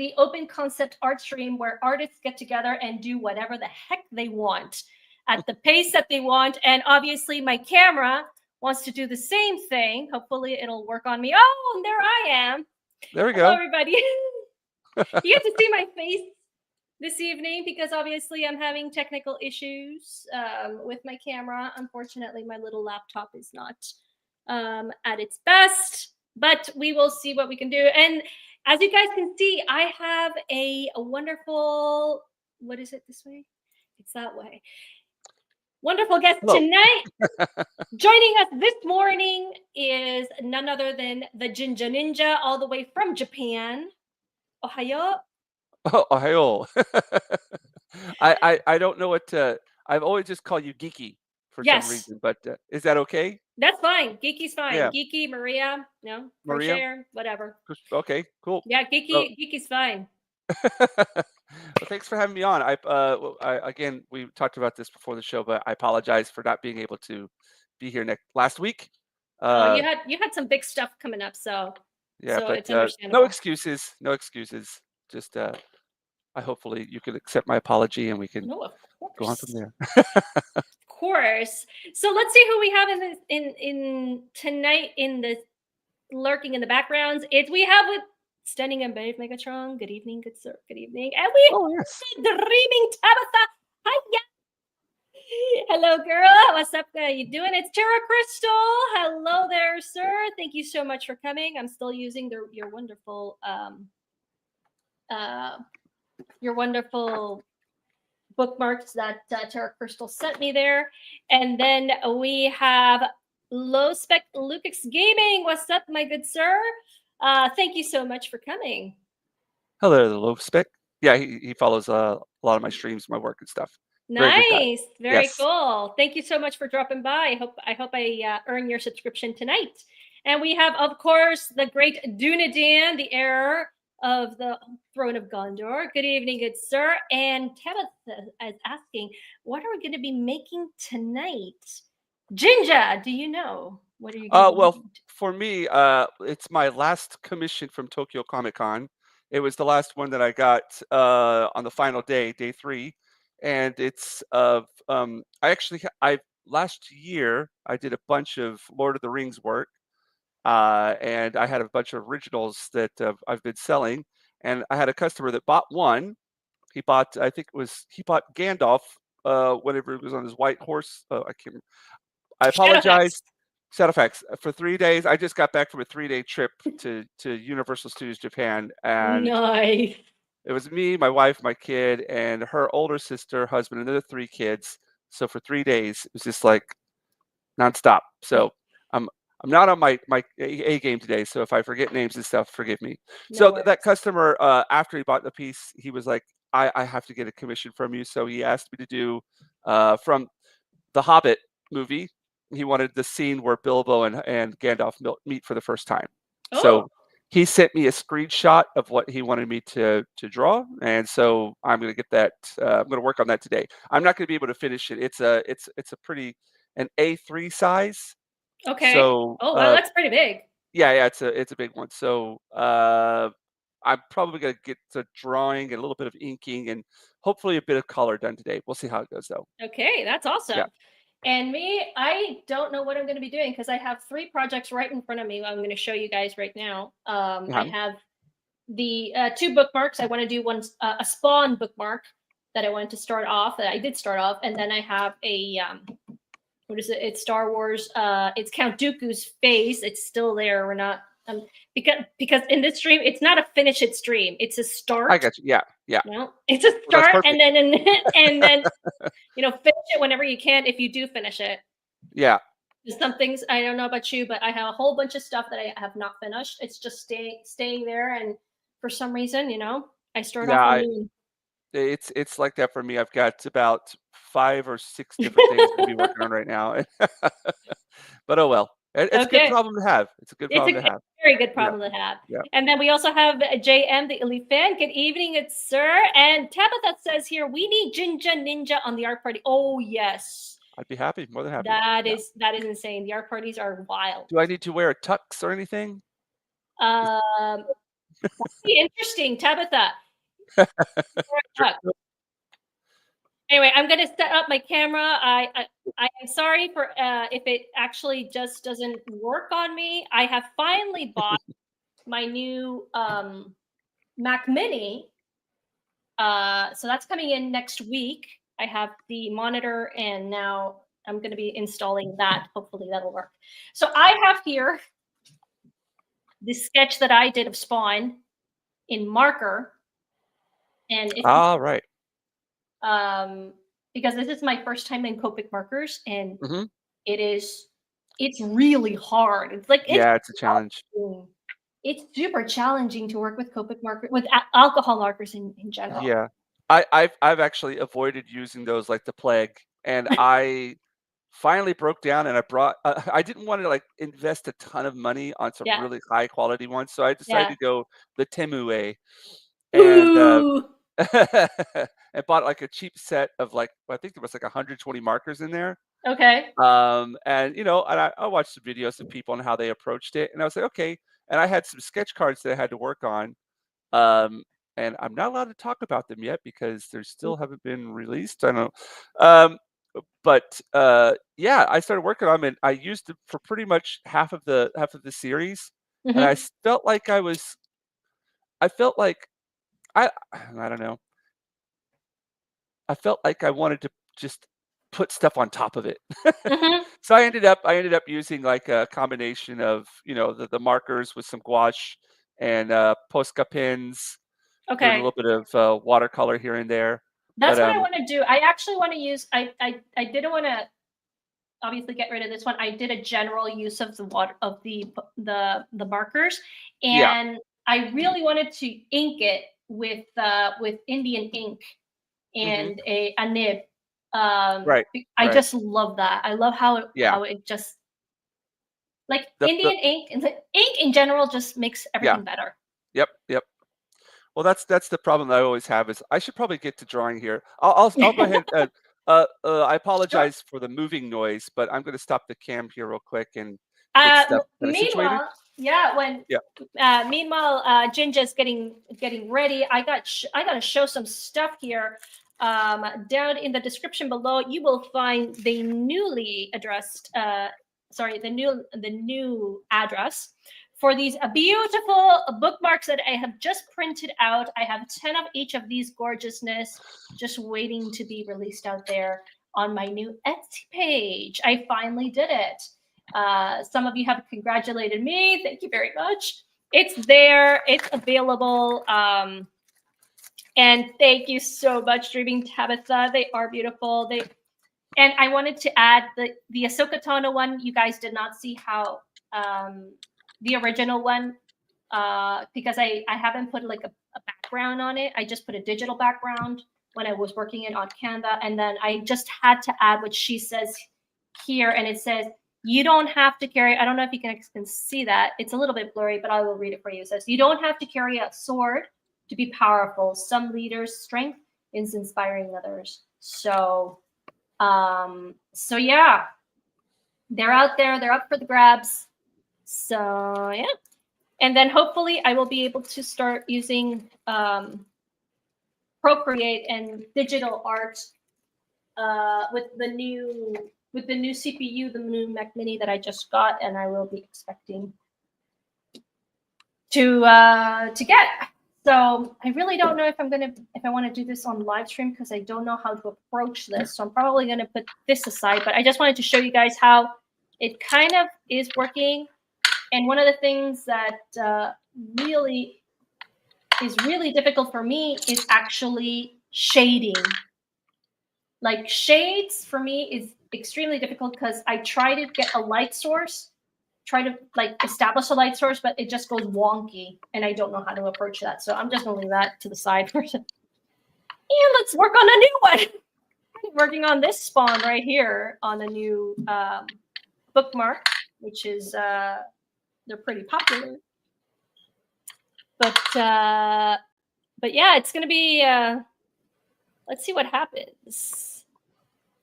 the open concept art stream where artists get together and do whatever the heck they want at the pace that they want. And obviously, my camera wants to do the same thing. Hopefully, it'll work on me. Oh, and there I am. There we Hello, go. everybody. You get to see my face this evening because obviously I'm having technical issues with my camera. Unfortunately, my little laptop is not at its best, but we will see what we can do. And as you guys can see, I have a wonderful, what is it this way? It's that way. Wonderful guest Hello. tonight. Joining us this morning is none other than the Jinja Ninja, all the way from Japan. Ohayo. Oh, Ohio. I don't know what I've always just called you Geeky for some Yes, reason, but is that okay? that's fine. Geeky's fine. Yeah, Geeky, Maria, no, Maria. crocheter, whatever. Okay, cool. Yeah, Well, Geeky's fine. well, thanks for having me on. Again, we talked about this before the show, but I apologize for not being able to be here last week. Oh, Uh, you had some big stuff coming up, so yeah, but it's no understandable. excuses, no excuses. Just I hopefully you can accept my apology and we can No, of go on from course. there. Of course. So let's see who we have in this in tonight in the lurking in the backgrounds. It's we have with Standing and Brave Megatron. Good evening, good sir. Good evening. And we Oh yes. have the Dreaming Tabitha. Hi, hello, girl. What's up? How you doing? It's Tara Crystal. Hello there, sir. Thank you so much for coming. I'm still using your wonderful uh your wonderful bookmarks that Tara Crystal sent me there. And then we have Low Spec Lucas Gaming. What's up, my good sir? Thank you so much for coming. Hello, the low spec. Yeah, he follows a lot of my streams, my work and stuff. Very good guy. Nice, very Yes. cool. Thank you so much for dropping by. I hope I earn your subscription tonight. And we have, of course, the great Dunadan, the heir of the throne of Gondor. Good evening, good sir. And Tabitha is asking, what are we going to be making tonight? Jinja, do you know? What are you going to be Well, making? for me, it's my last commission from Tokyo Comic Con. It was the last one that I got on the final day, day 3, and it's of I last year I did a bunch of Lord of the Rings work, and I had a bunch of originals that I've been selling, and I had a customer that bought one. He bought, I think he bought Gandalf whenever he was on his white horse. I can't. I Shadowfax. apologize. Shadowfax for 3 days. I just got back from a 3-day trip to Universal Studios Japan, and Nice. it was me, my wife, my kid, and her older sister, husband, and the 3 kids. So for 3 days, it was just like nonstop. So I'm I'm not on my A game today. So if I forget names and stuff, forgive me. No So worries. that customer, after he bought the piece, he was like, I have to get a commission from you. So he asked me to do from the Hobbit movie. He wanted the scene where Bilbo and Gandalf meet for the first time. Oh, So he sent me a screenshot of what he wanted me to draw, and so I'm going to get that. I'm going to work on that today. I'm not going to be able to finish it. It's a pretty an A3 size. okay. So Oh, wow, that's pretty big. yeah, it's a big one. So I'm probably going to get the drawing and a little bit of inking and hopefully a bit of color done today. We'll see how it goes though. Okay, that's Yeah. awesome. And me, I don't know what I'm going to be doing because I have 3 projects right in front of me. I'm going to show you guys right now. I Uh-huh. have the 2 bookmarks. I want to do one a Spawn bookmark that I wanted to start off. That I did start off, and then I have a what is it? It's Star Wars. It's Count Dooku's face. It's still there. We're not because in this stream, it's not a finish it stream. It's a I start. got you. Yeah, yeah. No, it's a Well, that's start, and perfect. then and then finish it whenever you can if you do finish it. Yeah. Some things I don't know about you, but I have a whole bunch of stuff that I have not finished. It's just staying there, and for some reason, I start Yeah, off a new it's like that for me. I've got about 5 or 6 different things to be working on right now. But oh well. It's a good Okay, problem to have. It's a good problem to it's have. a very good Yeah, problem to have. yeah. And then we also have JM, the elite fan. Good evening, it's sir. And Tabitha says here, we need Jinja Ninja on the art party. Oh yes, I'd be happy, more than happy. Yeah. that is insane. The art parties are wild. Do I need to wear a tux or anything? Is Um, Be interesting, Tabitha. Anyway, I'm gonna set up my camera. I am sorry for if it actually just doesn't work on me. I have finally bought my new Mac Mini. So that's coming in next week. I have the monitor, and now I'm going to be installing that. Hopefully that'll work. So I have here this sketch that I did of Spawn in marker, and it's Right. because this is my first time in Copic markers, and Hmm. it's really hard. It's like Yeah, it's a challenge. it's super challenging to work with Copic marker with alcohol markers in general. Yeah. I've actually avoided using those like the plague, and I finally broke down and I brought I didn't want to like invest a ton of money on some Yeah. really high quality ones, so I decided Yeah. to go the Temu way, and Ooh. and bought like a cheap set of like I think there was like 120 markers in there. Okay. And you know, and I watched some videos of people and how they approached it, and I was like, okay. And I had some sketch cards that I had to work on, um, and I'm not allowed to talk about them yet because they still haven't been released. I don't know. But yeah, I started working on them, and I used it for pretty much half of the series, and Mm-hmm. I felt like I don't know. I felt like I wanted to just put stuff on top of it. Mm-hmm. So I ended up using like a combination of, you know, the markers with some gouache and Posca pens, doing a Okay. little bit of watercolor here and there. But That's what I want to do. I actually want to use. I didn't want to obviously get rid of this one. I did a general use of the water of the markers, yeah. and I really wanted to ink it with Indian ink Hmm. and a nib. Right. I Right. just love that. I love Yeah. how it just like The Indian ink and the ink in general just makes yeah. everything better. Yep. Yep. Well, that's the problem that I always have is I should probably get to drawing here. I'll go ahead. I Sure. apologize for the moving noise, but I'm going to stop the cam here real quick and get stuff kind of situated. Meanwhile, yeah, when Yeah. meanwhile Jinja's getting ready. I gotta show some stuff here. Down in the description below, you will find the newly addressed, the new address for these beautiful bookmarks that I have just printed out. I have 10 of each of these gorgeousness just waiting to be released out there on my new Etsy page. I finally did it. Some of you have congratulated me. Thank you very much. It's there. It's available. And thank you so much, Dreaming Tabitha. They are beautiful. And I wanted to add the Ahsoka Tano one. You guys did not see how the original one because I haven't put like a background on it. I just put a digital background when I was working it on Canva, and then I just had to add what she says here, and it says you don't have to carry. I don't know if you can see that. It's a little bit blurry, but I will read it for you. It says you don't have to carry a sword to be powerful. Some leaders' strength is inspiring others. So yeah, they're out there. They're up for the grabs. So yeah. And then hopefully I will be able to start using Procreate and digital art with the new CPU, the new Mac Mini that I just got, and I will be expecting to get. So I really don't know if I want to do this on live stream because I don't know how to approach this. So I'm probably gonna put this aside. But I just wanted to show you guys how it kind of is working. And one of the things that really is really difficult for me is actually shading. Like shades for me is extremely difficult because I try to get a light source, try to like establish a light source, but it just goes wonky and I don't know how to approach that. So I'm just gonna leave that to the side for and let's work on a new one. I'm working on this spawn right here on a new bookmark, which is they're pretty popular. But yeah, it's gonna be let's see what happens.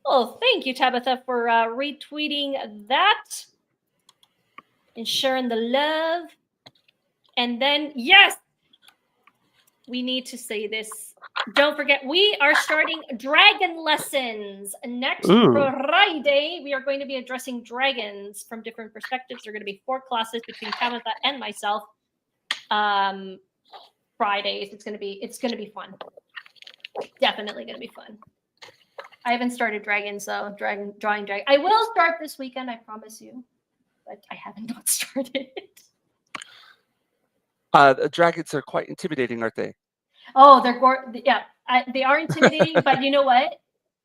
Oh, thank you, Tabitha, for retweeting that and sharing the love. And then yes, We need to say this. Don't forget, we are starting dragon lessons next Ooh. Friday. We are going to be addressing dragons from different perspectives. There are going to be 4 classes between Tabitha and myself. Fridays. It's gonna be fun. Definitely gonna be fun. I haven't started dragons though. Drawing dragon. I will start this weekend. I promise you, but I haven't not started. The dragons are quite intimidating, aren't they? Oh, they are intimidating, but you know what?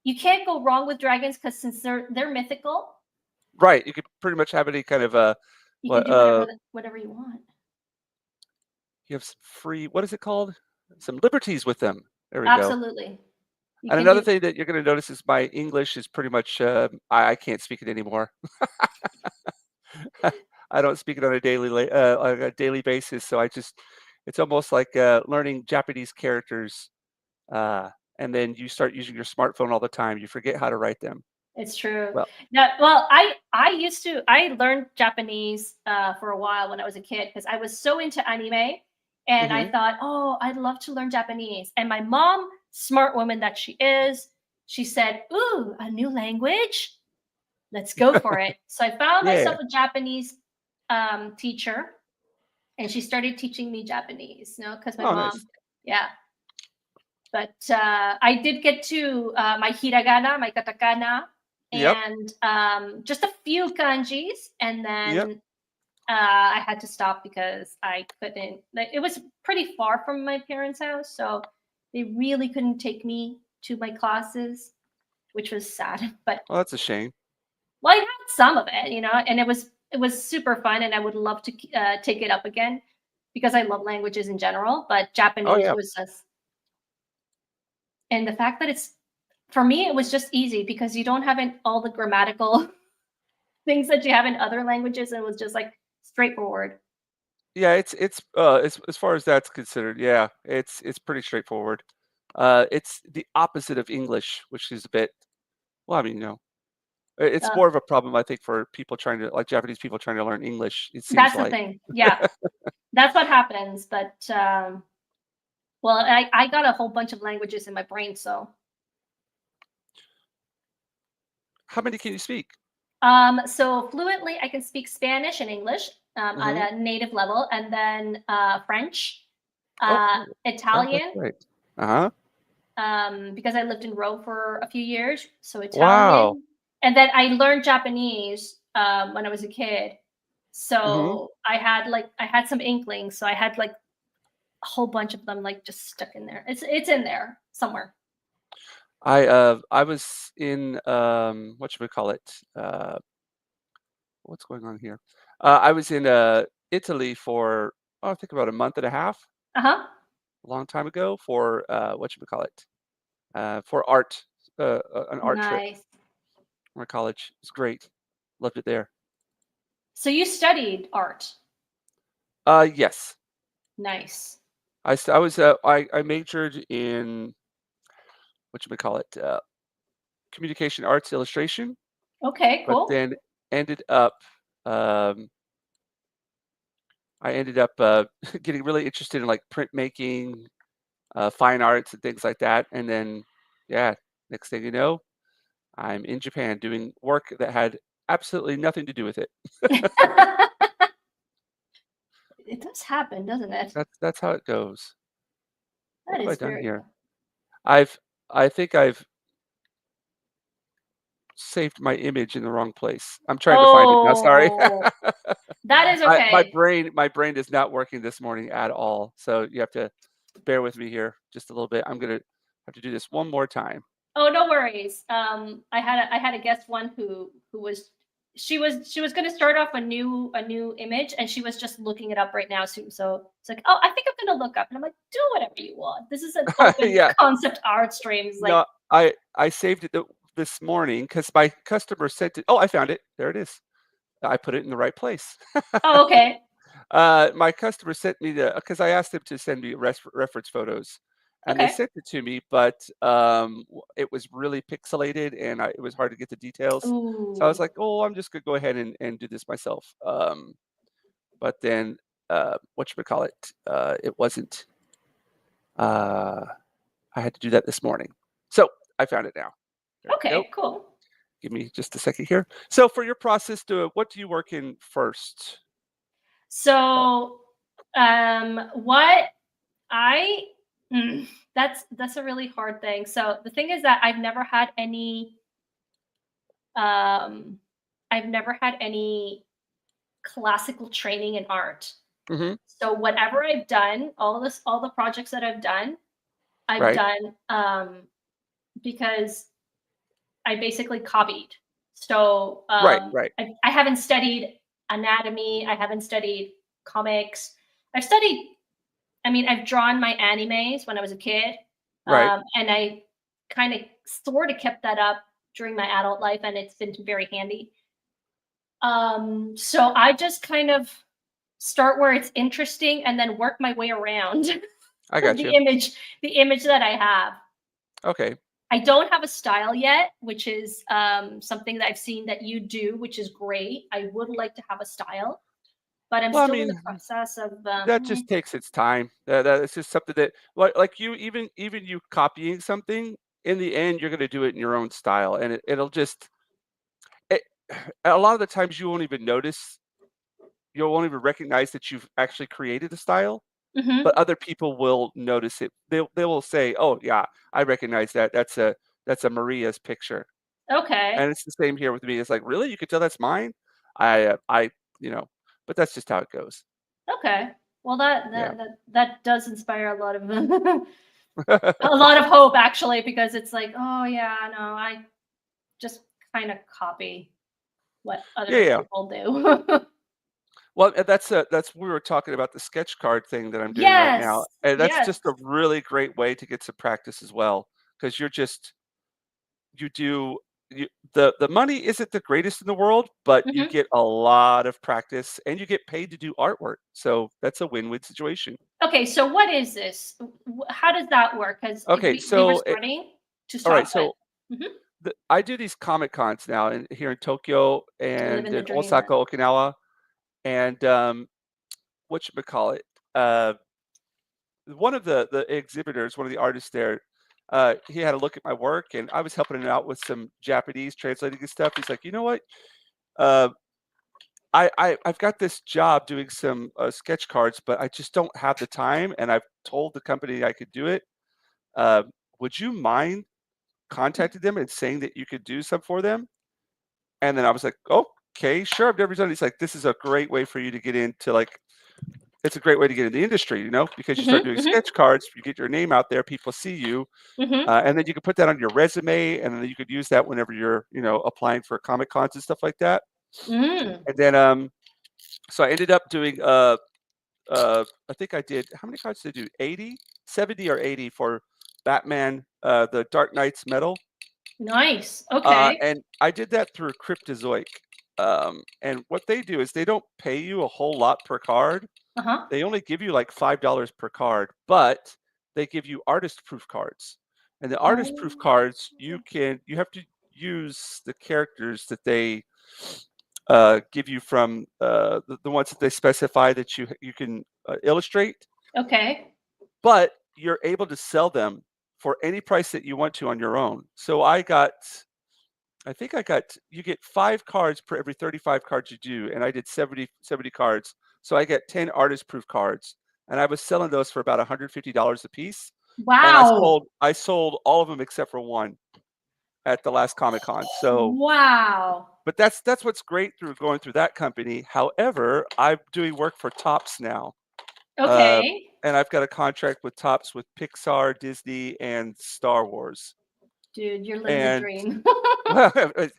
You can't go wrong with dragons because since they're mythical, Right. You could pretty much have any kind of you can what do whatever you want. you have some free, what is it called? Some liberties with them. There we go. Absolutely, you And can another do. thing that you're going to notice is my English is pretty much I can't speak it anymore. I don't speak it on a daily basis, so it's almost like learning Japanese characters, uh, and then you start using your smartphone all the time. You forget how to write them. It's true. Well, Well, I learned Japanese for a while when I was a kid because I was so into anime, and I hmm thought, oh, I'd love to learn Japanese. And my mom, smart woman that she is, she said, "Ooh, a new language, let's go for it." So I found yeah. myself a Japanese teacher, and she started teaching me Japanese. Because my Oh, mom, nice. yeah. But I did get to my hiragana, my katakana, Yep. and just a few kanjis, and Yep. then I had to stop because I couldn't. Like, it was pretty far from my parents' house, so they really couldn't take me to my classes, which was sad. But Well, that's a shame. well, I had some of it, and it was super fun, and I would love to take it up again because I love languages in general. But Oh, Japanese yeah. was just, and the fact that it's, for me, it was just easy because you don't have all the grammatical things that you have in other languages, and it was just like straightforward. Yeah, it's as far as that's considered, yeah, it's pretty straightforward. It's the opposite of English, which is a bit, well, I mean, it's uh, more of a problem, I think, for people trying to, like, Japanese people trying to learn English, it seems that's the like. thing. Yeah, that's what happens. But well, I got a whole bunch of languages in my brain. So How many can you speak? so fluently I can speak Spanish and English Mhm. at a native level, and then French, Oh, cool. That's Italian, great. Uh-huh. because I lived in Rome for a few years, so Wow. Italian, and then I learned Japanese when I was a kid. Mhm. So I had some inklings, so I had like a whole bunch of them like just stuck in there. It's in there somewhere. I was in, whatchamacallit, what's going on here? I was in, Italy for, oh, I think about a month and a half, Uh huh. a long time ago for, whatchamacallit, for art, an art trip Nice. from college. It's great. Loved it there. So you studied art. Yes. Nice. I majored in, whatchamacallit, communication arts illustration, Okay. but Cool. then ended up, um, I ended up, getting really interested in, like, printmaking, fine arts and things like that, and then, yeah, next thing you know, I'm in Japan doing work that had absolutely nothing to do with it. It does happen, doesn't it? That's how it goes. What That have I is done very here? cool. I've I think I've saved my image in the wrong place. I'm trying to find it now, sorry. Oh, that is My okay. brain is not working this morning at all, so you have to bear with me here just a little bit. I'm gonna have to do this one more time. Oh, no worries. I had a guest one who was, she was going to start off a new image, and she was just looking it up right now. So it's like, oh, I think I'm going to look up, and I'm like, do whatever you want. This is an open Yeah. concept art stream. It's like, No, I saved it this morning because my customer sent it. Oh, I found it. There it is. I put it in the right place. oh, okay, My customer sent me the because I asked them to send me reference photos, and they okay. sent it to me, but it was really pixelated and it was hard to get the details. So I was Ooh, like, "Oh, I'm just gonna go ahead and do this myself." But then, whatchamacallit, it wasn't. I had to do that this morning. So I found it now. There we go. Okay, cool. Give me just a second here. So for your process, what do you work in first? So, what I that's a really hard thing. So the thing is that um I've never had any classical training in art. Hmm. So whatever I've done, all the projects that I've Right, done because I basically copied. So right, right, I haven't studied anatomy. I haven't studied comics. I've studied. I mean, I've drawn my animes when I was a kid, right. and I kind of sort of kept that up during my adult life, and it's been very handy. So I just kind of start where it's interesting, and then work my way around I got you. the image that I have. Okay. I don't have a style yet, which is something that I've seen that you do, which is great. I would like to have a style, but I'm Well, I still in the mean, process of. that just takes its time. That is just something that, like you, even you copying something. In the end, you're going to do it in your own style, and it'll just. It, a lot of the times, you won't even notice. You won't even recognize that you've actually created a style, but Mhm. other people will notice it. They will say, "Oh yeah, I recognize that. That's a Maria's picture." Okay. And it's the same here with me. It's like, really, you could tell that's mine. I, you know, but that's just how it goes. Okay. Well, that Yeah. that that that does inspire a lot of a lot of hope, actually, because it's like, oh yeah, no, I just kind of copy what Yeah, other yeah. people do. Well, that's we were talking about the sketch card thing that I'm doing right now, Yes. and that's Yes. just a really great way to get some practice as well, because you do you the money isn't the greatest in the world, but you Mhm. get a lot of practice and you get paid to do artwork. So that's a win-win situation. Okay, so what is this? How does that work? Because Okay, we were so starting to all right, stop, but so mhm, I do these Comic Cons now here in Tokyo and living the in dream. Osaka, Okinawa, and what you call it? One of the exhibitors, one of the artists there, he had a look at my work, and I was helping him out with some Japanese translating his stuff. He's like, you know what? Uh, I've got this job doing some sketch cards, but I just don't have the time, and I've told the company I could do it. Uh, would you mind contacting them and saying that you could do some for them? And then I was like, okay, sure. I've never done it. He's like, this is a great way for you to get into like it's a great way to get in the industry, because you start Mhm, doing mhm, sketch cards, you get your name out there, people see you, mhm. and then you can put that on your resume, and then you could use that whenever you're, applying for Comic Cons and stuff like that. Mm. And then, so I ended up doing, I think I did, how many cards did I do? 80, 70 or 80 for Batman, the Dark Knight's Metal. Nice. Okay. And I did that through Cryptozoic. And what they do is they don't pay you a whole lot per card. Uh-huh. They only give you like $5 per card, but they give you artist proof cards. And the artist proof Oh. cards, you have to use the characters that they give you from the ones that they specify that you can illustrate, Okay. but you're able to sell them for any price that you want to on your own. So I think you get 5 cards per every 35 cards you do, and I did 70 cards. So I get 10 artist proof cards, and I was selling those for about $150 a piece. And Wow. I sold all of them except for one at the last Comic Con. So, Wow. but that's what's great through going through that company. However, I'm doing work for Tops now, uh, Okay. and I've got a contract with Tops with Pixar, Disney, and Star Wars. Dude, you're living the And dream.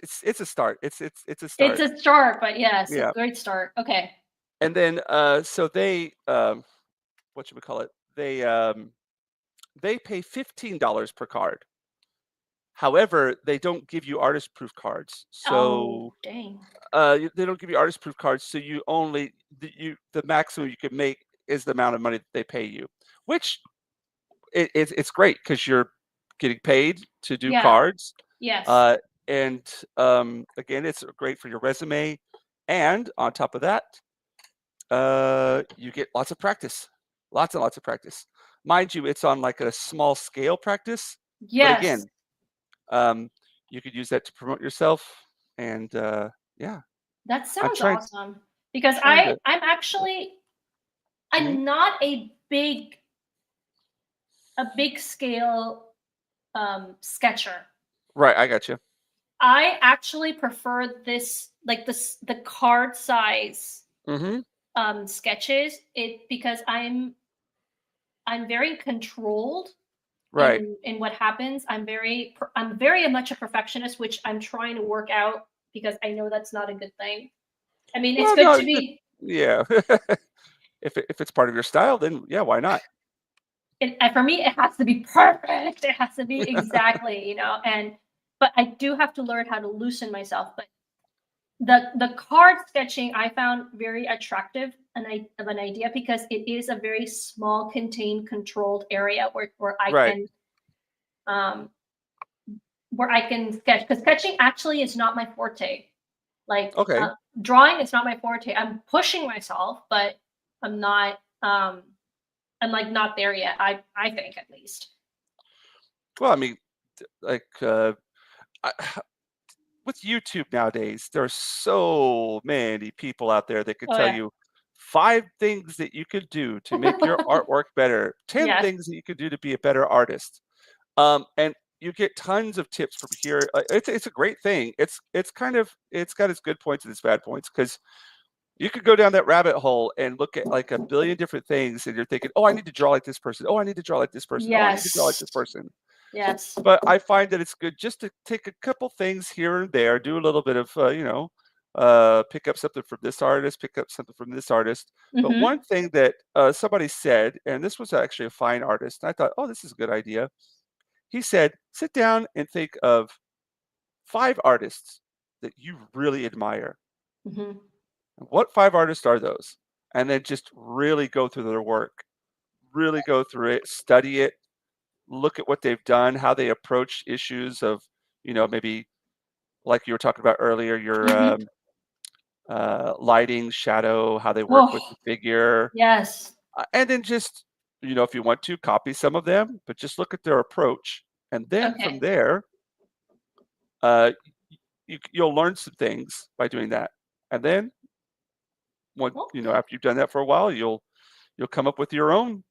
it's a start. It's a It's start. a start, but yes, a Yeah. great start. Okay. And then, so what should we call it? They pay $15 per card. However, they don't give you artist proof cards. Oh, So, dang. they don't give you artist proof cards. So the maximum you can make is the amount of money that they pay you, which it's great because you're getting paid to do Yeah. cards. Yes. Uh, and again, it's great for your resume. And on top of that, you get lots of practice, lots and lots of practice. mind you, it's on like a small scale practice. But Yes, again, um, you could use that to promote yourself. And yeah, that I'm sounds trying awesome. Because trying to. I'm actually Mhm. I'm not a big scale sketcher. Right, I got you. I actually prefer this like the card size Mhm. sketches it because I'm very controlled Right. in what happens. I'm very much a perfectionist, which I'm trying to work out because I know that's not a good thing. I mean, it's Well, good no, to be yeah. If it's part of your style, then yeah, why not? for me it has to be perfect. It has to be exactly, and but I do have to learn how to loosen myself. But the card sketching I found very attractive of an idea because it is a very small, contained, controlled area Right. um where I can sketch because sketching actually is not my forte. Like Okay. drawing is not my forte. I'm pushing myself, but I'm not. I'm like not there yet. I think at least. Well, I mean, like I, with YouTube nowadays, there are so many people out there that could Oh tell yeah. you 5 things that you could do to make your artwork better, 10 Yes. things that you could do to be a better artist. And you get tons of tips from here. It's a great thing. It's got its good points and its bad points because you could go down that rabbit hole and look at like a billion different things, and you're thinking, "Oh, I need to draw like this person. Oh, I need to draw like this person. Oh, I need to draw like Yes. this person." Yes. But I find that it's good just to take a couple things here and there, do a little bit of, pick up something from this artist, pick up something from this artist. But one Mm-hmm. thing that somebody said, and this was actually a fine artist, and I thought, oh, this is a good idea. He said, sit down and think of 5 artists that you really admire. Mm-hmm. What 5 artists are those? And then just really go through their work, really go through it, study it, look at what they've done, how they approach issues of, maybe like you were talking about earlier, your Mm-hmm. lighting, shadow, how they work with Oh the figure, yes. and then just if you want to copy some of them, but just look at their approach, and then from Okay. there, uh, you'll learn some things by doing that, and then Well. after you've done that for a while, you'll come up with your own,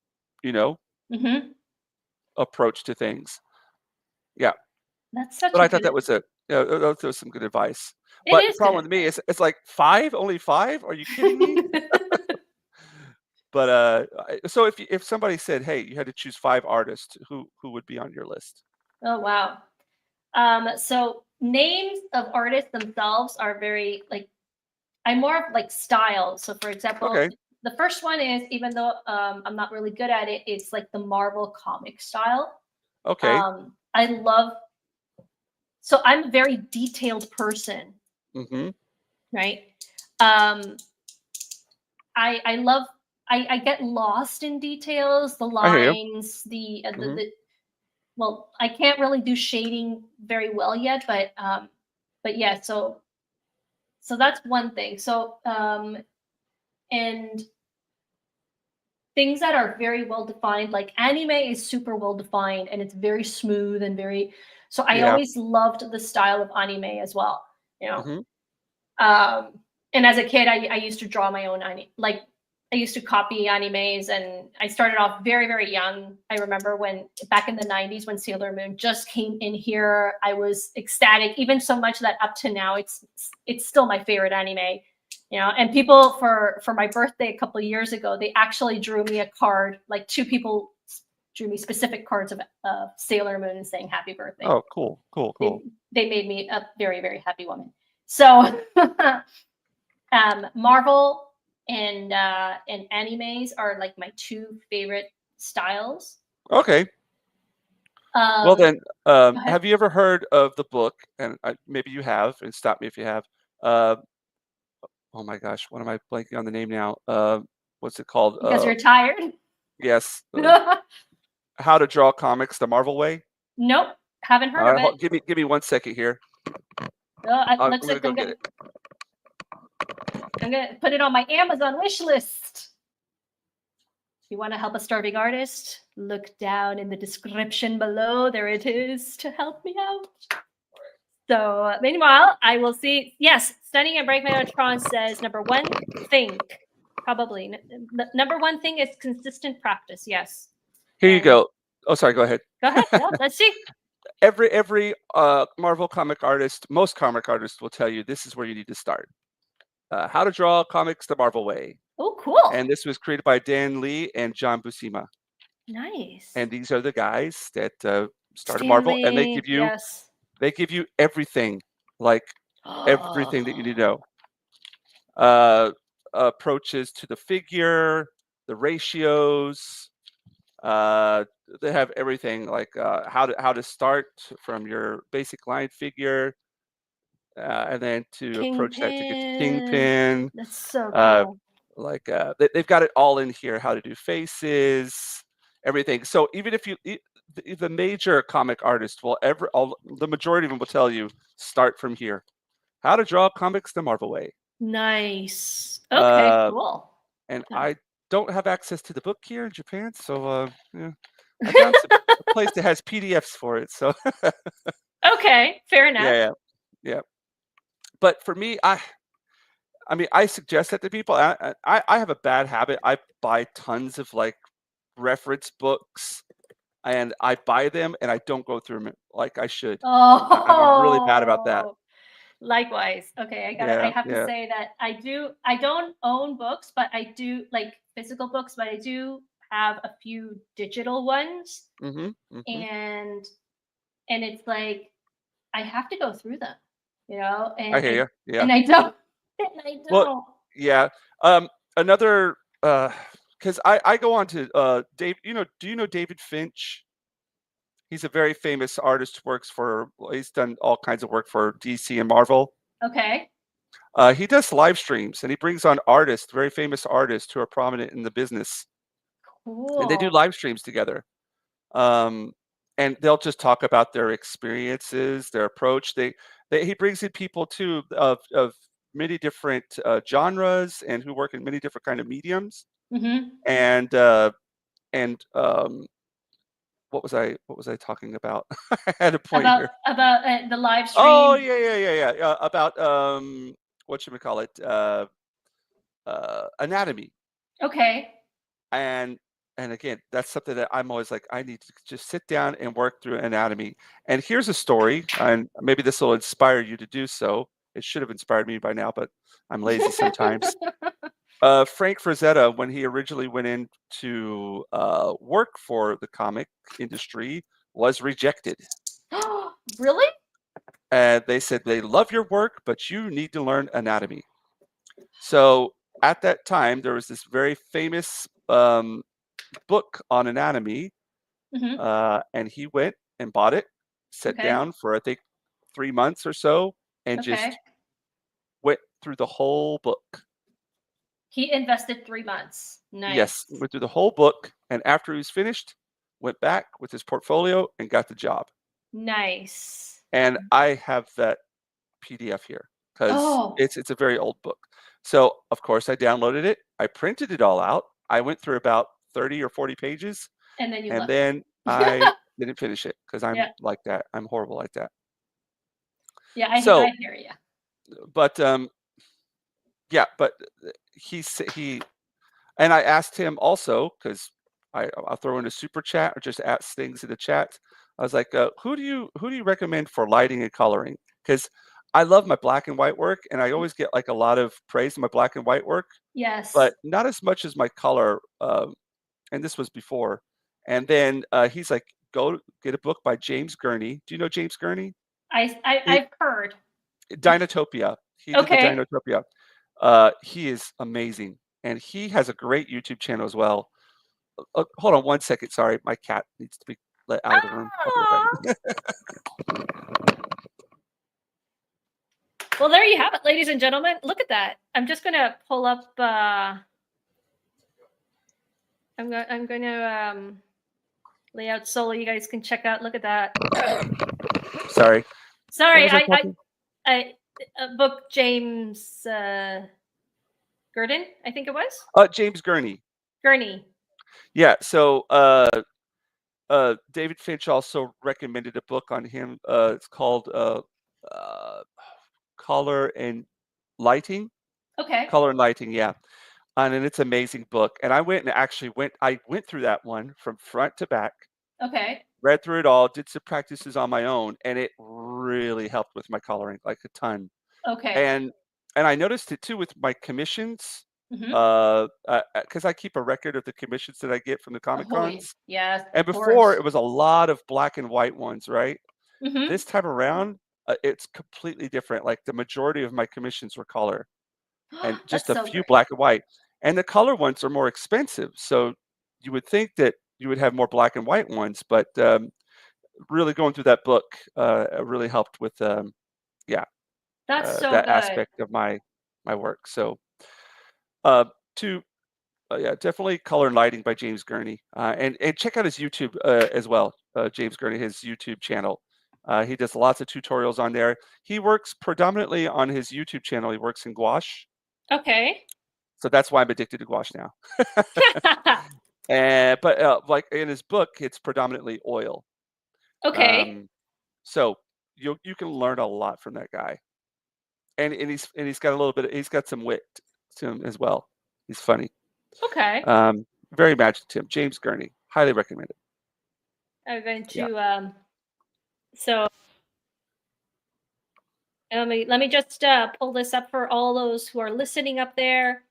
you know, Mm-hmm. approach to things. Yeah. That's But such a I thought good. that was a yeah, that was some good advice. It But the is good problem with me is it's like 5? Only 5? Are you kidding me? advice. But, so if somebody said, "Hey, you had to choose 5 artists," who would be on your list? Oh wow. So names of artists themselves are very like I'm more of like style. So for example, Okay, the first one is even though I'm not really good at it, it's like the Marvel comic style. okay. I love so I'm a very detailed person, Mhm. right? Um, I love I get lost in details, the I hear you. lines, Mhm. the well, I can't really do shading very well yet, but yeah, so that's one thing. So and things that are very well defined, like anime is super well defined and it's very smooth and very so I Yeah. always loved the style of anime as well, you know. Mhm. And as a kid, I used to draw my own anime. Like I used to copy animes, and I started off very, very young. I remember when back in the '90s when Sailor Moon just came in here, I was ecstatic. Even so much that up to now, it's still my favorite anime. You know, and people for my birthday a couple of years ago, they actually drew me a card. Like 2 people drew me specific cards of Sailor Moon saying happy birthday. Oh, cool, cool, They cool. they made me a very, very happy woman. So Marvel and animes are like my 2 favorite styles. Okay. Well Um, then, Go ahead. have you ever heard of the book, and maybe you have, and stop me if you have, uh, oh my gosh, what am I blanking on the name now? What's it called? Because you're tired. Yes, Nope, How to Draw Comics the Marvel Way? haven't heard of Alright, it. give me 1 second here. Looks I'm like gonna go get it. I'm gonna put it on my Amazon wish list. you want to help a starving artist? Look down in the description below. There it is to help me out. So meanwhile, I will see. Yes, Stunning and Break Metatron says number one, think. Probably. Number one thing is consistent practice. Yes. Here you And- go. Oh, sorry. Go ahead. Go ahead. No, let's see. Every Marvel comic artist, most comic artists will tell you this is where you need to start. How to draw comics the Marvel way. Oh, cool. And this was created by Dan Lee and John Buscema. Nice. And these are the guys that started Stan Marvel, and they Lee, give you yes. everything, like everything that you need to know. Approaches to the figure, the ratios. They have everything, like how to start from your basic line figure, and then to approach that to get to Kingpin. That's so cool. Like they've got it all in here. How to do faces, everything. So even if the major comic artist will the majority of them will tell you start from here. How to draw comics the Marvel way. Nice. Okay, cool. And Yeah. I don't have access to the book here in Japan, so yeah, I found a place that has PDFs for it. So okay, fair enough. Yeah. But for me, I mean, I suggest that to people. I have a bad habit. I buy tons of like reference books, and I buy them and I don't go through them like I should. I'm really bad about that. Likewise. Okay, I have to say that I don't own books, but I do like physical books, but I do have a few digital ones. And it's like I have to go through them, and I hear you. Yeah. And I don't. Well, yeah. Another because I go on to Dave, do you know David Finch? He's a very famous artist, he's done all kinds of work for DC and Marvel. Okay. He does live streams, and he brings on artists, very famous artists who are prominent in the business. Cool. And they do live streams together. And they'll just talk about their experiences, their approach. He brings in people too of many different genres and who work in many different kind of mediums. And what was I talking about? I had a point here about the live stream. Oh yeah. About whatchamacallit, anatomy. Okay. And again, that's something that I'm always like, I need to just sit down and work through anatomy. And here's a story, and maybe this will inspire you to do so. It should have inspired me by now, but I'm lazy sometimes. Frank Frazetta, when he originally went in to work for the comic industry, was rejected. Really? And they said, they love your work, but you need to learn anatomy. So at that time, there was this very famous book on anatomy, and he went and bought it, sat down for, I think, 3 months or so, and just went through the whole book. He invested 3 months. Nice. Yes, went through the whole book, and after he was finished, went back with his portfolio and got the job. Nice. And I have that PDF here because it's a very old book. So of course I downloaded it. I printed it all out. I went through about 30 or 40 pages, and then then I didn't finish it because I'm like that. I'm horrible like that. Yeah, I hear you. But yeah, but he and I asked him also, because I'll throw in a super chat or just ask things in the chat. I was like, who do you recommend for lighting and coloring? Because I love my black and white work, and I always get like a lot of praise in my black and white work. Yes. But not as much as my color. And this was before. And then he's like, go get a book by James Gurney. Do you know James Gurney? I've heard. Dinotopia. He did the Dinotopia. He is amazing, and he has a great YouTube channel as well. Hold on one second. Sorry, my cat needs to be let out of the room. Well, there you have it, ladies and gentlemen. Look at that. I'm just gonna pull up. I'm gonna lay out solo. You guys can check out. Look at that. Sorry. I book James Gurdon, I think it was. James Gurney. Gurney. Yeah, so, David Finch also recommended a book on him, it's called, uh, Color and Lighting? Okay. Color and Lighting, yeah, and it's an amazing book, and I went through that one from front to back, Okay. read through it all, did some practices on my own, and it really helped with my coloring, like, a ton. Okay. And I noticed it too with my commissions, Hmm. 'cause I keep a record of the commissions that I get from the Comic Oh, Cons, yes, and of before course. it was a lot of black and white ones, right? Hmm. This time around, it's completely different, like, the majority of my commissions were color, and just That's a so few great. black and white, and the color ones are more expensive, so you would think that you would have more black and white ones, but, really going through that book, really helped with, yeah, That's so that good. aspect of my work, so, uh, to yeah, definitely Color and Lighting by James Gurney, and check out his YouTube, as well, James Gurney, his YouTube channel. He does lots of tutorials on there. He works predominantly on his YouTube channel, he works in gouache, Okay. so that's why I'm addicted to gouache now. But, like, in his book, it's predominantly oil. Okay. Um, so you can learn a lot from that guy, and he's got a little bit he's got some wit to him as well. He's funny. Okay. Um, very imaginative. James Gurney, highly recommended. I'm going Yeah. to so let me just pull this up for all those who are listening up there.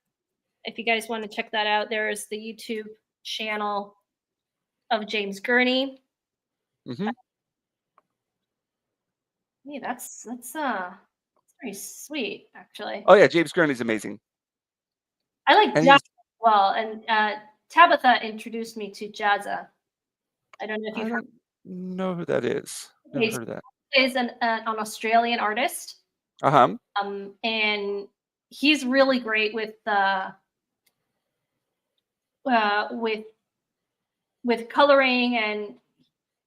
If you guys want to check that out, there is the YouTube channel of James Gurney. Mhm. Hey, that's very sweet, actually. Oh, yeah, James Gurney's amazing, I like and jazz he's as well, and Tabitha introduced me to Jazza. I don't know if I you've heard. don't know who that is. Never He heard of that. is an Australian artist, Uh-huh. and he's really great uh, with with coloring, and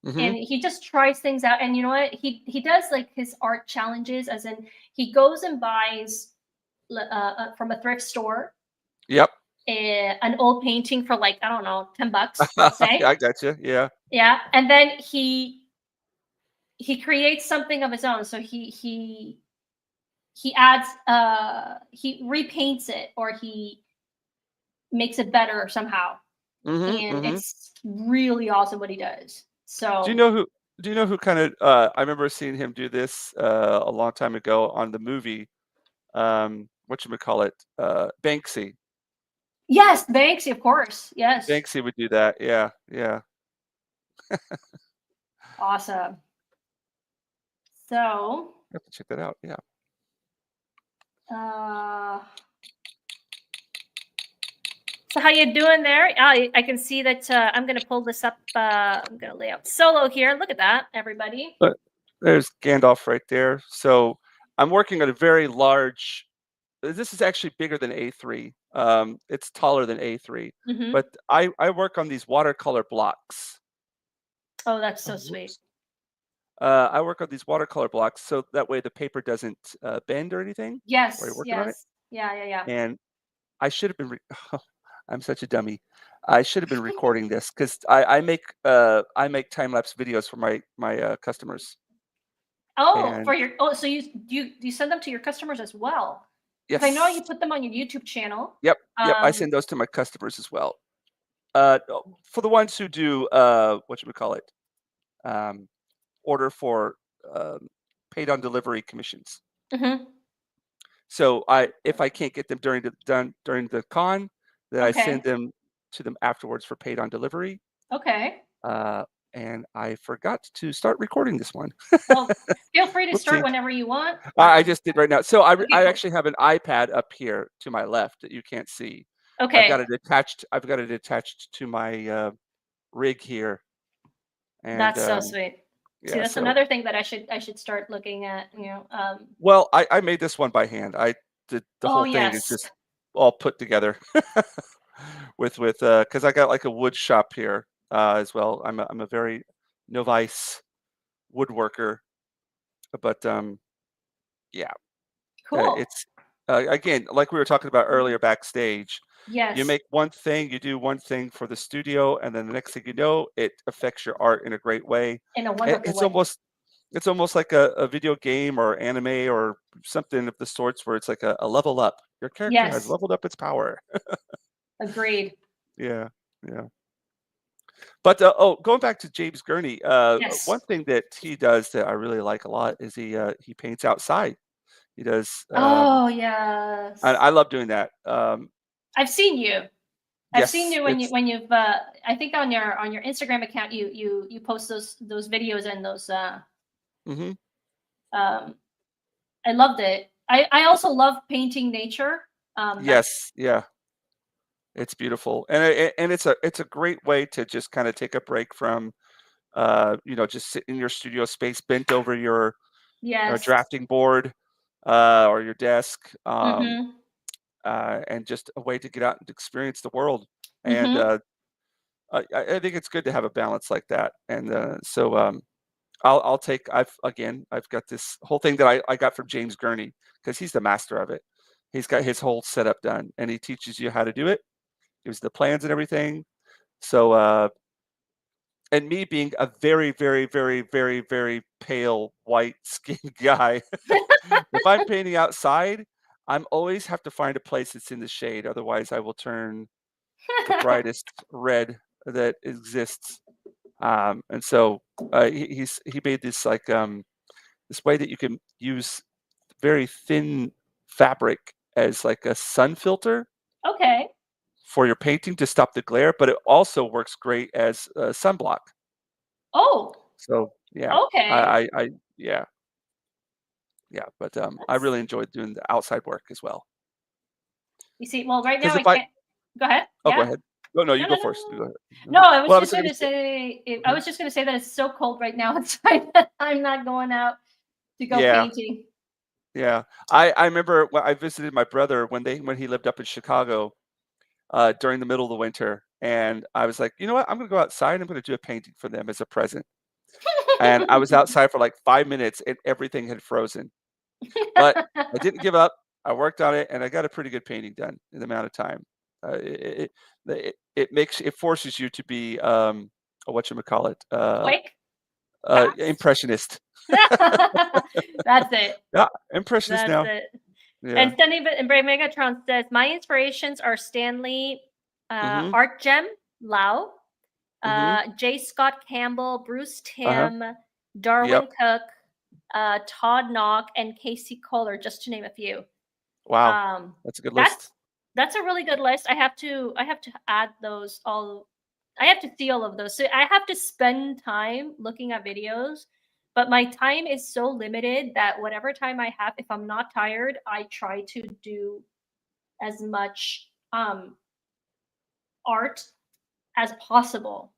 Mhm. he just tries things out. And you know what? He does like his art challenges, as in he goes and buys from a thrift store Yep. an old painting for like, I don't know, $10, let's say. Yeah, I gotcha, yeah. Yeah, and then he creates something of his own. So he adds he repaints it, or he makes it better somehow, Mhm, and mhm. it's really awesome what he does. Do you So know who kinda, I remember seeing him do this, a long time ago on the movie, whatchamacallit, Banksy. yes, Banksy, of course. Yes. Banksy would do that, yeah, yeah. Awesome. So I have to check that out, yeah. uh so how you doing there? I can see that I'm gonna pull this up. I'm gonna lay out solo here. Look at that, everybody. But there's Gandalf right there. So I'm working on a very large. This is actually bigger than A3. It's taller than A3. Hmm. But I work on these watercolor blocks. Oh, that's Oh, so sweet. whoops. I work on these watercolor blocks so that way the paper doesn't bend or anything while you're Yes, working on it. yes. Yeah, yeah, yeah. And I should have been. I'm such a dummy. I should have been recording this because I make time lapse videos for my customers. Oh, And for your so you send them to your customers as well? Because I know yes, you put them on your YouTube channel. yep, yep, I Um, send those to my customers as well. For the ones who do, whatchamacallit, um, order for, um, paid on delivery commissions. mhm. So if I can't get them done during the con, then I send Okay. them to them afterwards for paid on delivery. Okay. Uh, and I forgot to start recording this one. Well, feel free to start Whoopsie. whenever you want. I just did right now. So Okay, I cool. actually have an iPad up here to my left that you can't see. Okay, I've got it attached to my, rig here, and, that's so sweet. See, yeah, that's so another thing that I should start looking at. well, I made this one by hand. I did the Oh whole thing is yes. just all put together with, because I got, like, a wood shop here, as well. I'm a very novice woodworker, but, yeah, Cool. it's, again, like we were talking about earlier backstage, You Yes, make one thing, you do one thing for the studio, and then the next thing you know, it affects your art in a great way. in a It, wonderful it's way. almost it's almost like a video game or anime or something of the sorts where it's like a level up. Your character has Yes, leveled up its power. agreed. Yeah, yeah. But going back to James Gurney, one Yes. thing that he does that I really like a lot is he paints outside. He does. Oh, And yes. I love doing that. I've seen you. I've seen Yes, you it's. when you've I think on your Instagram account you post those videos and those Hmm. um I loved it. I also love painting nature. That's Yes, yeah, it's beautiful, and it's a great way to just kind of take a break from just sit in your studio space, bent over your yes. drafting board or your desk, Mhm. and just a way to get out and experience the world. And Mhm. I think it's good to have a balance like that. And so I'll take. I've got this whole thing that I got from James Gurney because he's the master of it. He's got his whole setup done, and he teaches you how to do it. Gives the plans and everything. So and me being a very, very, very, very, very pale white skinned guy, if I'm painting outside, I'm always have to find a place that's in the shade. Otherwise, I will turn the brightest red that exists. And so he made this this way that you can use very thin fabric as like a sun filter Okay. for your painting to stop the glare, but it also works great as a sunblock. Oh, So yeah, okay. yeah, yeah. But I That's really enjoyed doing the outside work as well. you see, well, right now Because I if I can't go ahead. oh, go Yeah. ahead. No, no, you No, go no, no, first. You no. go ahead. No, I was Well, I was just going to gonna say. say I Mhm. was just gonna say that it's so cold right now outside that I'm not going out to go Yeah, painting. yeah. I remember when I visited my brother when he lived up in Chicago during the middle of the winter, and I was like, you know what? I'm going to go outside. I'm going to do a painting for them as a present. And I was outside for like 5 minutes, and everything had frozen. But I didn't give up. I worked on it, and I got a pretty good painting done in the amount of time. It forces you to be whatchamacallit, Quick, fast. impressionist. That's it. Yeah, impressionist That's now. it. Yeah. And Sunny and Brave Megatron says, my inspirations are Stanley, Mhm. Art Gem, Lau, Mhm. J. Scott Campbell, Bruce Uh-huh. Tim, Yep. Darwin Cook, Todd Knock, and Casey Kohler, just to name a few. Wow. Um, That's a good that's list. that's a really good list. I have to add those all. I have to see all of those. So I have to spend time looking at videos, but my time is so limited that whatever time I have, if I'm not tired, I try to do as much art as possible.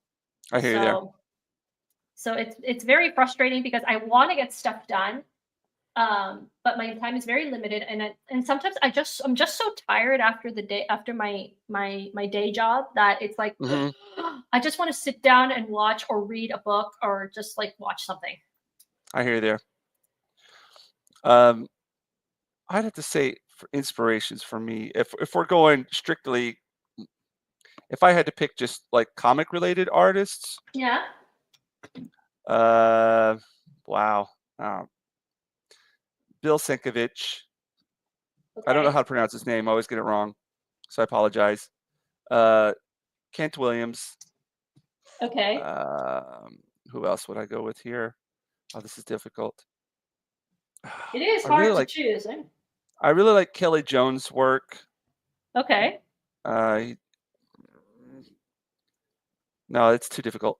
I hear you there. So it's very frustrating because I want to get stuff done, but my time is very limited, and sometimes I'm just so tired after the day after my day job that it's like Mhm. I just want to sit down and watch or read a book or just like watch something. I hear you there. Um, I'd have to say for inspirations for me, if we're going strictly, if I had to pick just like comic related artists, Yeah. uh, wow, uh, Bill Sienkiewicz. I don't know Okay. how to pronounce his name. I always get it wrong, so I apologize. Uh, Kent Williams. Okay. Um, who else would I go with here? Oh, this is difficult. It is I really hard to like choose. I really like Kelly Jones' work. Okay. He no, it's too difficult.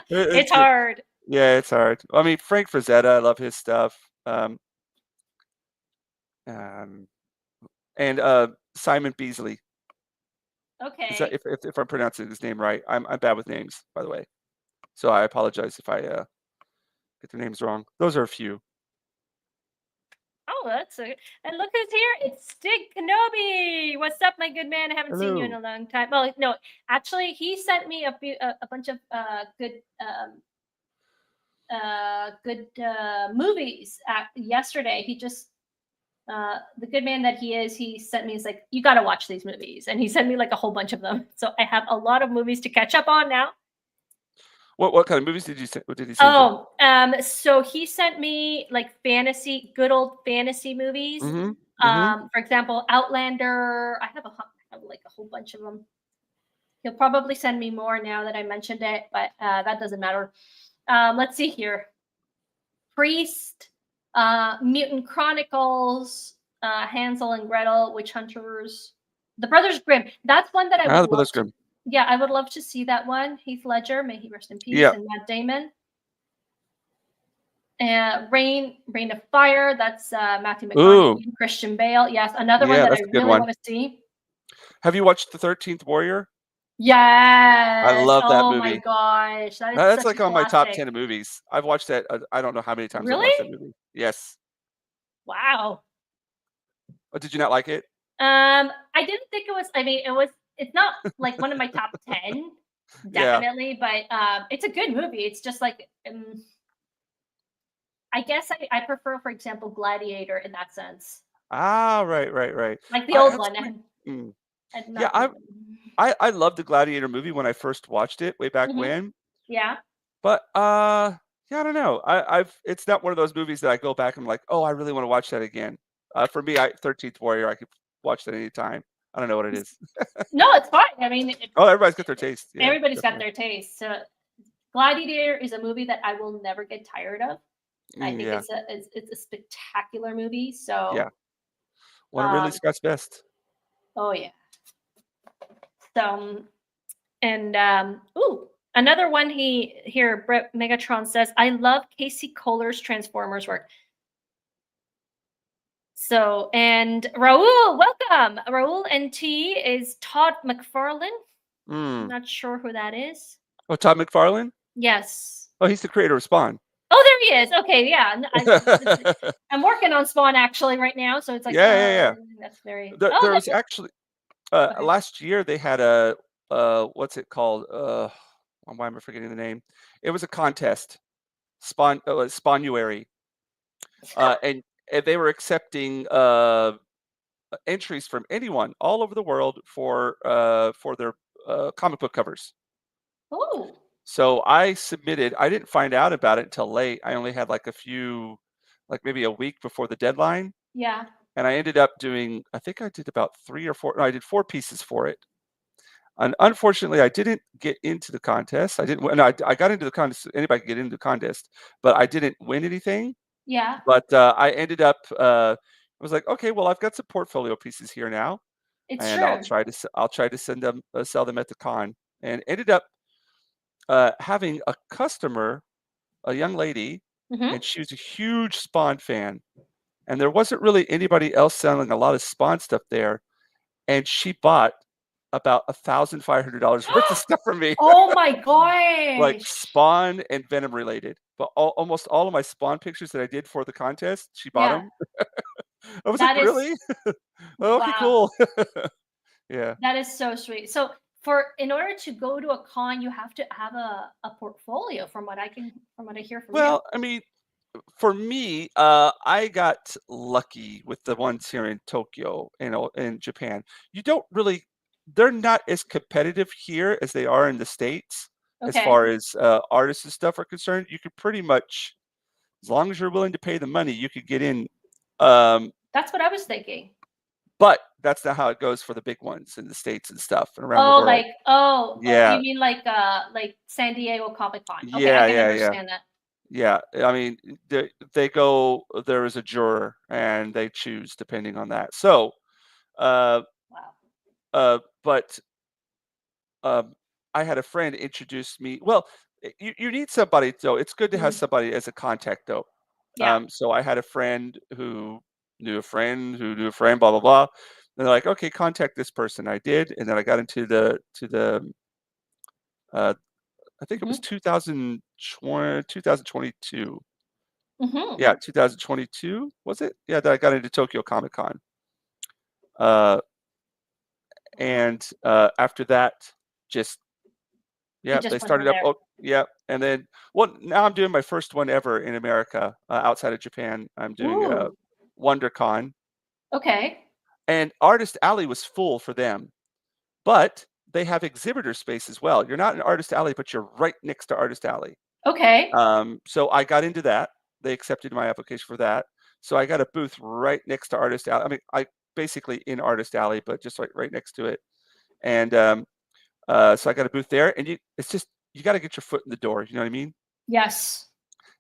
It's It's hard. yeah, it's hard. I mean, Frank Frazetta, I love his stuff. Um, and Simon Beasley. Is that Okay. if I'm pronouncing his name right? I'm bad with names, by the way. So I apologize if I get the names wrong. Those are a few. Oh, that's a and look who's here. It's Stig Kenobi. What's up, my good man? I haven't seen you in Hello. a long time. Well, no, actually, he sent me a bunch of good movies yesterday. He just The good man that he is, he sent me, he's like, you got to watch these movies. And he sent me like a whole bunch of them. So I have a lot of movies to catch up on now. What kind of movies did he send you? So he sent me like good old fantasy movies. For example, Outlander. I have like a whole bunch of them. He'll probably send me more now that I mentioned it, but that doesn't matter. Let's see here. Priest, Mutant Chronicles, Hansel and Gretel, Witch Hunters, The Brothers Grimm. That's one that I would The Brothers love Grimm. Yeah, I would love to see that one. Heath Ledger, may he rest in peace, Yeah. and Matt Damon. Reign of Fire. That's Matthew McConaughey and Christian Bale. Yes, another one that I really want to see. Have you watched The 13th Warrior? Yes. I love that movie. Oh my gosh, That's like on my top 10 of movies. I've watched that. I don't know how many times I've watched that movie. Yes. Wow. Oh, did you not like it? I didn't think it was. I mean, it's not like one of my top 10, definitely, but it's a good movie. It's just like I guess I prefer, for example, Gladiator in that sense. Right. Like the old one. Yeah, I loved the Gladiator movie when I first watched it way back when. Yeah. But yeah, I don't know. It's not one of those movies that I go back and I'm like, oh, I really want to watch that again. For me, 13th Warrior, I could watch that anytime. I don't know what it is. No, it's fine. I mean, everybody's got their taste. Yeah, everybody's got their taste. So, Gladiator is a movie that I will never get tired of. I think it's a spectacular movie. So yeah, one of Ridley Scott's best. Oh yeah. So, and another one here, Brett Megatron says, I love Casey Kohler's Transformers work. So, and Raul, welcome. Raul NT is Todd McFarlane. I'm not sure who that is. Oh, Todd McFarlane? Yes. Oh, he's the creator of Spawn. Oh, there he is. Okay, yeah. I'm working on Spawn actually right now, so it's like yeah. That's very. There was actually last year they had a what's it called? Why am I forgetting the name? It was a contest, Spawnuary, and they were accepting entries from anyone all over the world for their comic book covers. Oh. So I submitted. I didn't find out about it until late. I only had like maybe a week before the deadline. Yeah. And I ended up doing, I think I did about 3 or 4. No, I did 4 pieces for it. And unfortunately, I didn't get into the contest. I didn't. No, I got into the contest. Anybody can get into the contest, but I didn't win anything. Yeah. But I ended up. I was like, okay, well, I've got some portfolio pieces here now, and I'll try to send them, sell them at the con. And ended up having a customer, a young lady, and she was a huge Spawn fan. And there wasn't really anybody else selling a lot of Spawn stuff there. And she bought about $1,500 worth of stuff from me. Oh my gosh. Like Spawn and Venom related. But almost all of my Spawn pictures that I did for the contest, she bought them. I was like, really? Okay, cool. Yeah. That is so sweet. So in order to go to a con, you have to have a portfolio from what I hear from you. Well, I mean, for me, I got lucky with the ones here in Tokyo, in Japan. They're not as competitive here as they are in the States. As far as artists and stuff are concerned. You could pretty much, as long as you're willing to pay the money, you could get in. That's what I was thinking. But that's not how it goes for the big ones in the States and stuff and around the world. You mean like San Diego Comic Con? Okay, yeah, I can understand that. Yeah, I mean, they go. There is a juror, and they choose depending on that. So, wow. But I had a friend introduce me. Well, you need somebody though. It's good to have somebody as a contact though. Yeah. So I had a friend who knew a friend who knew a friend. Blah blah blah. And they're like, okay, contact this person. I did, and then I got into the I think it was 2022. Yeah, 2022 was it? Yeah, that I got into Tokyo Comic Con. And after that, they started up. Oh, yeah, and then now I'm doing my first one ever in America outside of Japan. I'm doing WonderCon. Okay. And Artist Alley was full for them, but they have exhibitor space as well. You're not in Artist Alley, but you're right next to Artist Alley. Okay. So I got into that. They accepted my application for that. So I got a booth right next to Artist Alley. I mean, I basically in Artist Alley, but just like right next to it. And so I got a booth there, and it's just you got to get your foot in the door. You know what I mean? Yes.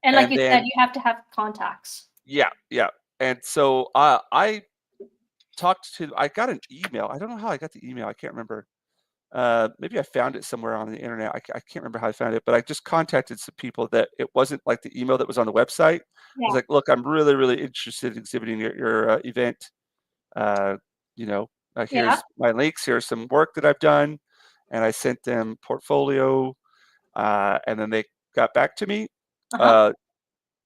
And like And you said, then you have to have contacts. yeah, yeah. And so I talked to. I got an email. I don't know how I got the email. I can't remember. Maybe I found it somewhere on the internet. I can't remember how I found it, but I just contacted some people that it wasn't like the email that was on the website. I was Yeah. like, look, I'm really, really interested in exhibiting your event. Uh, Yeah. here's my links. Here's some work that I've done. And I sent them portfolio. And then they got back to me. Uh-huh. Uh,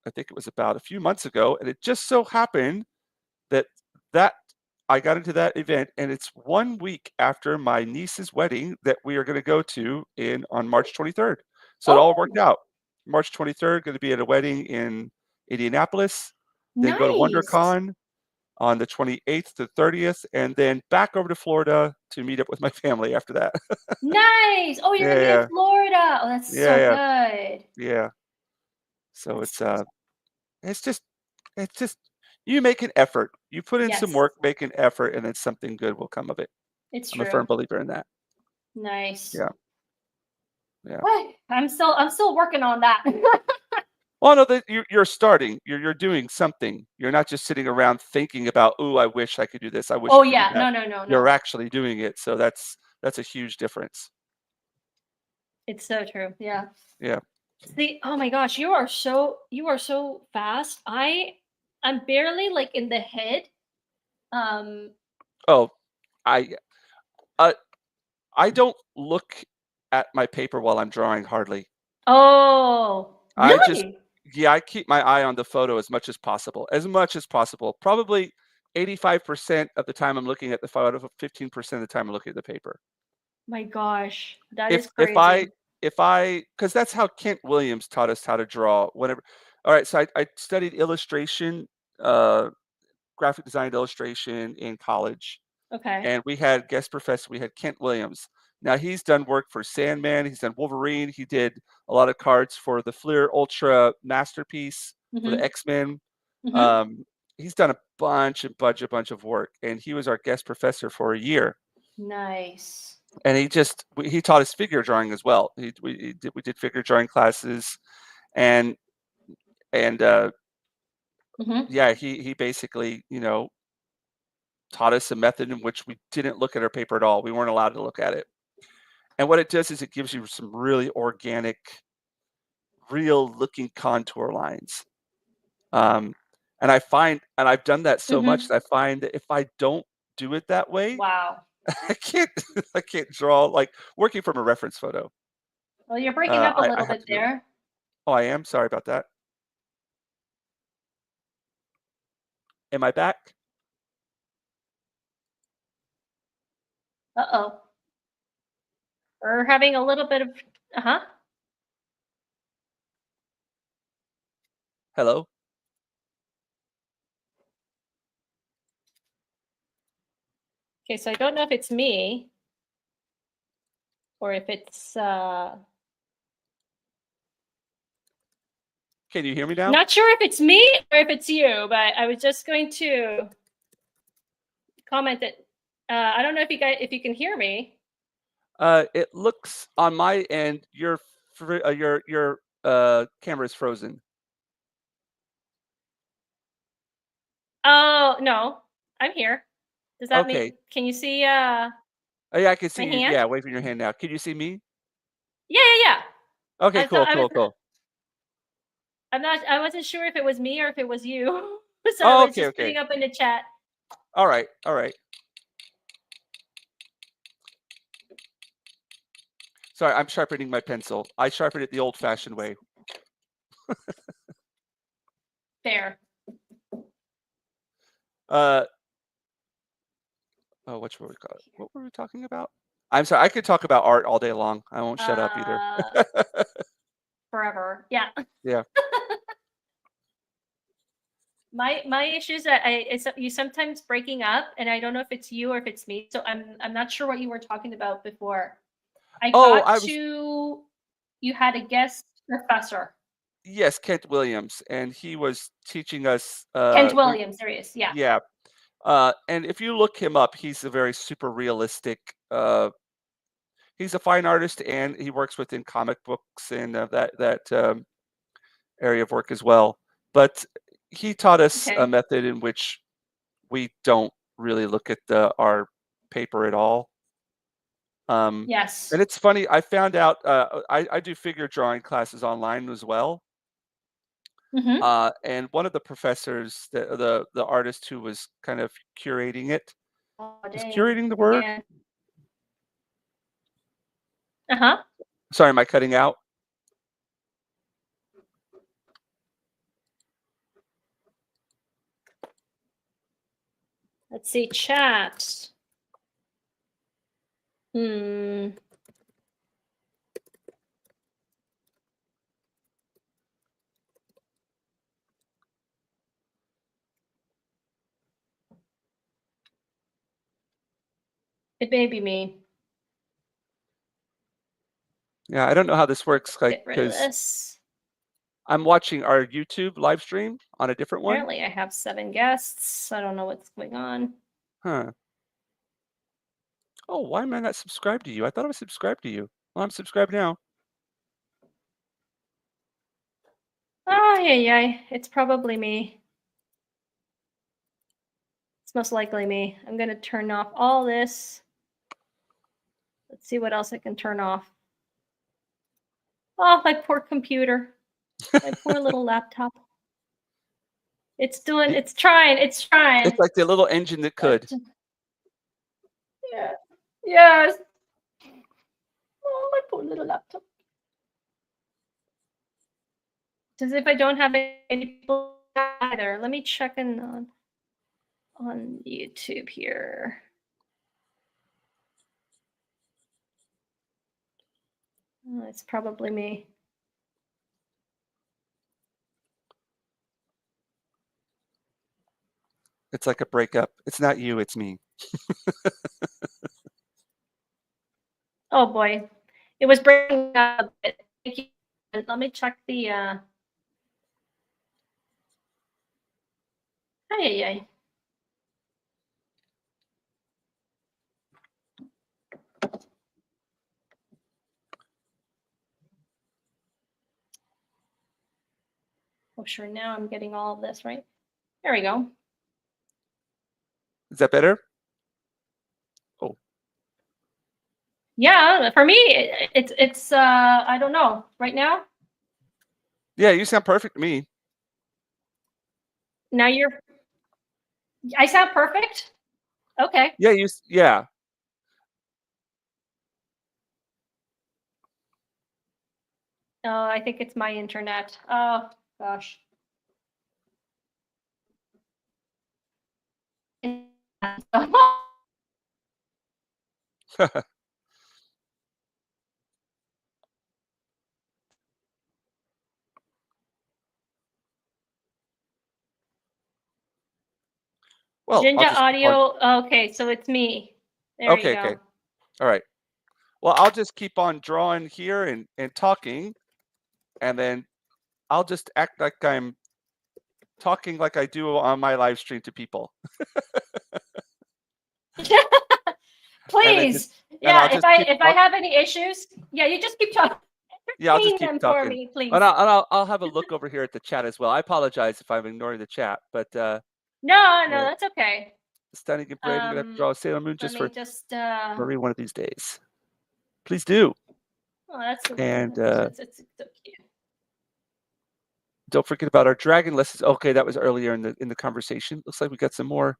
I think it was about a few months ago. And it just so happened that that I got into that event, and it's 1 week after my niece's wedding that we are gonna go to on March 23rd. So it all worked Oh, out. March 23rd, gonna be at a wedding in Indianapolis, then go to nice. WonderCon on the 28th to 30th, and then back over to Florida to meet up with my family after that. Nice. Oh, you're Yeah, gonna be in yeah. Florida. Oh, that's Yeah, so yeah, good. yeah. So That's it's just it's just you make an effort. You put in some yes, work, make an effort, and then something good will come of it. it's I'm a firm true. believer in that. Nice. Yeah, yeah. I'm still working on that. Well, no, that you're starting. You're doing something. You're not just sitting around thinking about, "Ooh, I wish I could do this. I wish Oh I could do yeah. that." No, no, no, You're no. actually doing it, so that's a huge difference. It's so true. Yeah. Yeah. See, oh my gosh, you are so fast. I'm barely like in the head. Um Oh, I uh, I don't look at my paper while I'm drawing hardly. oh, I just really? yeah, I keep my eye on the photo as much as possible. As much as possible. Probably 85% of the time I'm looking at the photo, 15% of the time I'm looking at the paper. My gosh, that is If I crazy. if I because that's how Kent Williams taught us how to draw whenever all right, so I studied illustration, uh, graphic design and illustration in college, Okay. and we had guest professor, we had Kent Williams. Now he's done work for Sandman, he's done Wolverine, he did a lot of cards for the Fleer Ultra Masterpiece for the Mhm. X-Men. Mhm. Um, he's done a bunch of work, and he was our guest professor for a year. Nice. And he taught us figure drawing as well. We did figure drawing classes, and and Mhm. yeah, he basically taught us a method in which we didn't look at our paper at all. We weren't allowed to look at it. And what it does is it gives you some really organic, real looking contour lines. Um, and I've done that so much Mhm. that I find that if I don't do it that way, Wow. I can't I can't draw like working from a reference photo. Well, you're breaking up a I little have bit to do it. there. Oh, I am sorry about that. Am I back? Uh-oh. We're having a little bit of uh-huh. Hello? Okay, so I don't know if it's me or if it's Can you hear me now? not sure if it's me or if it's you, but I was just going to comment that I don't know if you can hear me. It looks on my end your camera is frozen. Oh, no. I'm here. Does that mean Okay. can you see Oh, yeah, I can see my you. hand? Yeah, waving your hand now. Can you see me? Yeah, yeah, yeah. Okay, I thought cool, cool, cool. I wasn't sure if it was me or if it was you. So I Oh, was okay, just okay. putting up in the chat. All right, all right. Sorry, I'm sharpening my pencil. I sharpen it the old-fashioned way. There. Uh, oh, what were we talking about? I'm sorry, I could talk about art all day long. I won't shut up either. Uh forever. Yeah. Yeah. My issue is that you sometimes breaking up, and I don't know if it's you or if it's me. So I'm not sure what you were talking about before. I Oh, got I was to you had a guest professor, yes, Kent Williams, and he was teaching us. Kent Williams. There he is. Yeah. Yeah, and if you look him up, he's a very super realistic. He's a fine artist, and he works within comic books and that area of work as well. But he taught us a Okay. method in which we don't really look at our paper at all. Yes. And it's funny. I found out I do figure drawing classes online as well. Mm-hmm. And one of the professors, the artist who was kind of curating it, Oh is dang. curating the word? Yeah. Uh-huh. Sorry, am I cutting out? Let's see, chat. Hmm. It may be me. Yeah, I don't know how this works, like, Get rid of because this. I'm watching our YouTube live stream on a different one. Apparently, I have 7 guests. I don't know what's going on. Huh. Oh, why am I not subscribed to you? I thought I was subscribed to you. Well, I'm subscribed now. Oh, yeah. It's probably me. It's most likely me. I'm going to turn off all this. Let's see what else I can turn off. Oh, my poor computer. My poor little laptop. It's Y trying. It's like the little engine that could. But yeah. Yes. Oh, my poor little laptop. As if I don't have any people either. Let me check in on YouTube here. Oh, it's probably me. It's like a breakup. It's not you, it's me. Oh boy, it was breaking up a bit. Thank you. Let me check the. Ay. Oh, sure. Now I'm getting all of this right. There we go. Is that better? Oh, Yeah, for me, it's I don't know. Right now, yeah, you sound perfect to me. now I sound perfect. Okay. Yeah, yeah. Oh, I think it's my internet. Oh gosh. Well, I'll Jinja just keep on. audio. Okay, so it's me. There you Okay, go. okay. All right. Well, I'll just keep on drawing here and talking, and then I'll just act like I'm talking like I do on my live stream to people. And then just Please. and I'll Yeah, if just I keep if I talk have any issues, yeah, you just keep talking. yeah, I'll just Entertain keep them for talking. me, And please. I'll have a look over here at the chat as well. I apologize if I'm ignoring the chat, but No, uh, that's okay. stunning and brave. I'm gonna have to draw a Sailor Moon Let just for me just Marie one of these days. Please do. oh, that's so cute. And It's so cute. don't forget about our dragon lessons. Okay, that was earlier in the conversation. Looks like we got some more.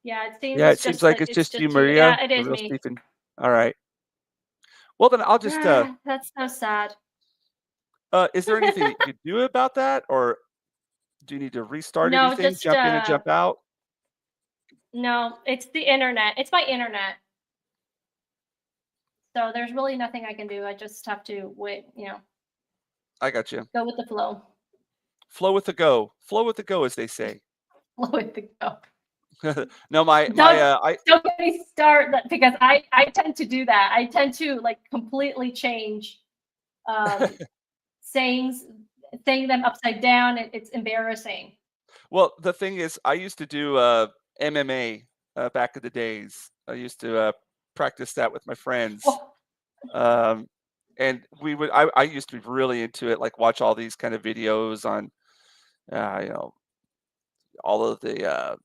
Yeah, it Yeah, seems it seems like it's it's just you, just you. Maria, Yeah, it the is real me. Stephen. All right. Well, then I'll just. That's so sad. Is there anything that you could do about that, or do you need to restart No, anything? just Jump in and jump out? no, it's the internet. It's my internet. So there's really nothing I can do. I just have to wait, I got you. go with the flow. Flow with the go. Flow with the go, as they say. Flow with the go. No, my Don't get me started because I tend to do that. I tend to like completely change sayings, saying them upside down, and it's embarrassing. well, the thing is, I used to do MMA back in the days. I used to practice that with my friends. Well, Um, and I used to be really into it, like watch all these kind of videos on, you know, all of the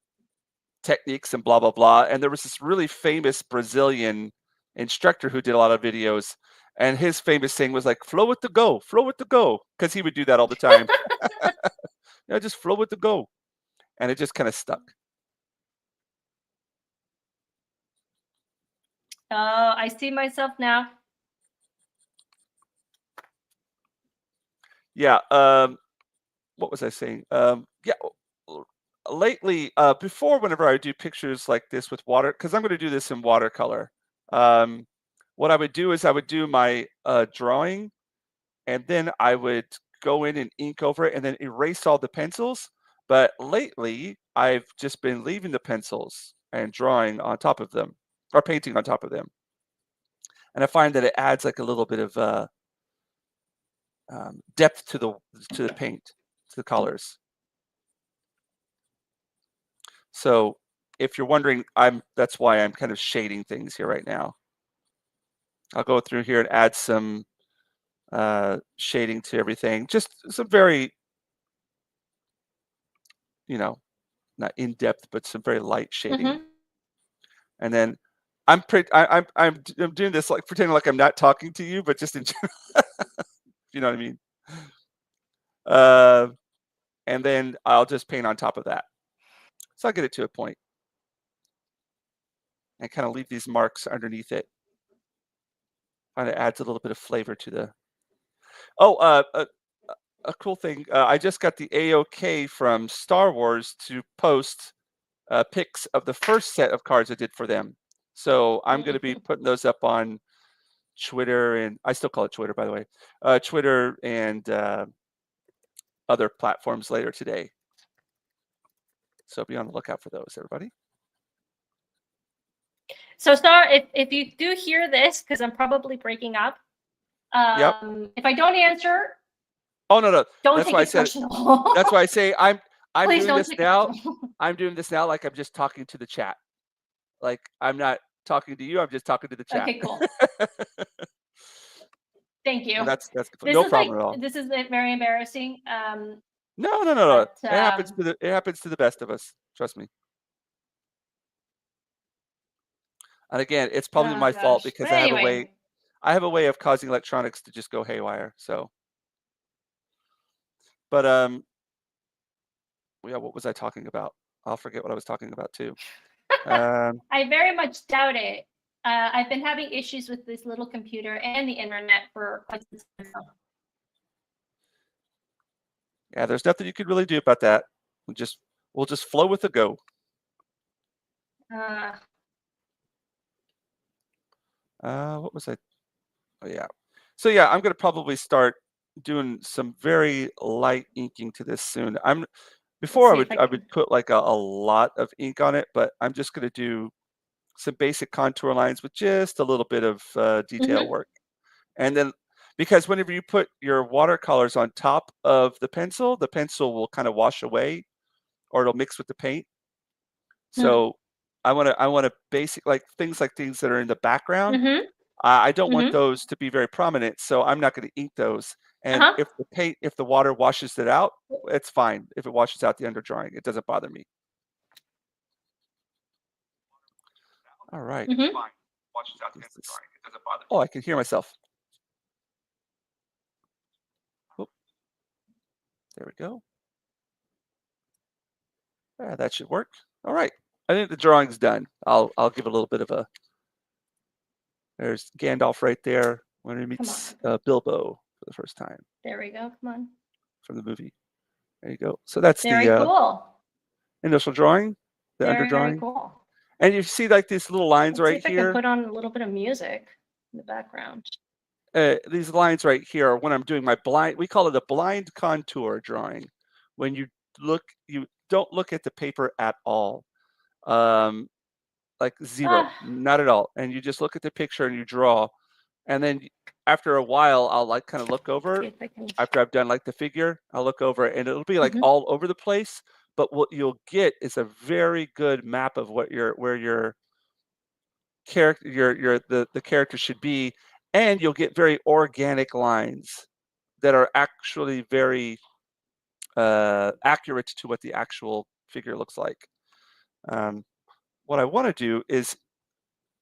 techniques and blah, blah, blah. And there was this really famous Brazilian instructor who did a lot of videos. And his famous thing was like, flow with the go, flow with the go. Because he would do that all the time. Just flow with the go. And it just kind of stuck. oh, I see myself now. Yeah. What was I saying? Yeah. Lately, before, whenever I do pictures like this with water, because I'm going to do this in watercolor. What I would do is I would do my drawing, and then I would go in and ink over it, and then erase all the pencils. But lately, I've just been leaving the pencils and drawing on top of them, or painting on top of them, and I find that it adds like a little bit of depth to the paint, to the colors. So if you're wondering, that's why I'm kind of shading things here right now. I'll go through here and add some shading to everything. Just some very, not in depth, but some very light shading. Mhm. And then I'm doing this like pretending like I'm not talking to you, but just in general, you know what I mean? And then I'll just paint on top of that. So I'll get it to a point and kind of leave these marks underneath it. Kind of adds a little bit of flavor to the. Oh, a cool thing. I just got the AOK from Star Wars to post pics of the first set of cards I did for them. So I'm going to be putting those up on Twitter, and I still call it Twitter, by the way, Twitter and other platforms later today. So be on the lookout for those, everybody. So, Star, if you do hear this, because I'm probably breaking up, Yep. if I don't answer, Oh no, don't that's take why I it said. personal. That's why I say I'm Please doing don't this take it now. personal. I'm doing this now like I'm just talking to the chat. Like I'm not talking to you. I'm just talking to the chat. Okay, cool. Thank you. And that's This no is problem at all. This is very embarrassing. No. But, It happens to the best of us. Trust me. And again, it's probably oh, my fault gosh. because But anyway, I have a way of causing electronics to just go haywire. So, but yeah, what was I talking about? I'll forget what I was talking about too. I very much doubt it. I've been having issues with this little computer and the internet for quite some time now. Yeah, there's nothing you could really do about that. We'll just flow with the go. What was I? Oh yeah. So yeah, I'm gonna probably start doing some very light inking to this soon. Before I would put like a lot of ink on it, but I'm just gonna do some basic contour lines with just a little bit of detail work. And then, because whenever you put your watercolors on top of the pencil will kind of wash away, or it'll mix with the paint. So I want to basic like things that are in the background. I don't want those to be very prominent, so I'm not going to ink those. And if the water washes it out, it's fine. If it washes out the underdrawing, it doesn't bother me. All right. Oh, I can hear myself. Oh, there we go. Yeah, that should work. All right. I think the drawing's done. I'll give a little bit of a. There's Gandalf right there when he meets Bilbo for the first time. There we go. Come on. From the movie. There you go. So that's very the cool. Initial drawing, the Very underdrawing. cool. And you see like these little lines Let's right see if here. I can put on a little bit of music in the background. These lines right here are when I'm doing my blind. We call it a blind contour drawing. When you look, don't look at the paper at all. Like zero, Ah, not at all. And you just look at the picture and you draw. And then after a while, I'll like kind of look over see if I can. after I've done like the figure, I'll look over and it'll be like Mhm. all over the place. But what you'll get is a very good map of where your character the character should be, and you'll get very organic lines that are actually very accurate to what the actual figure looks like. Um, what I want to do is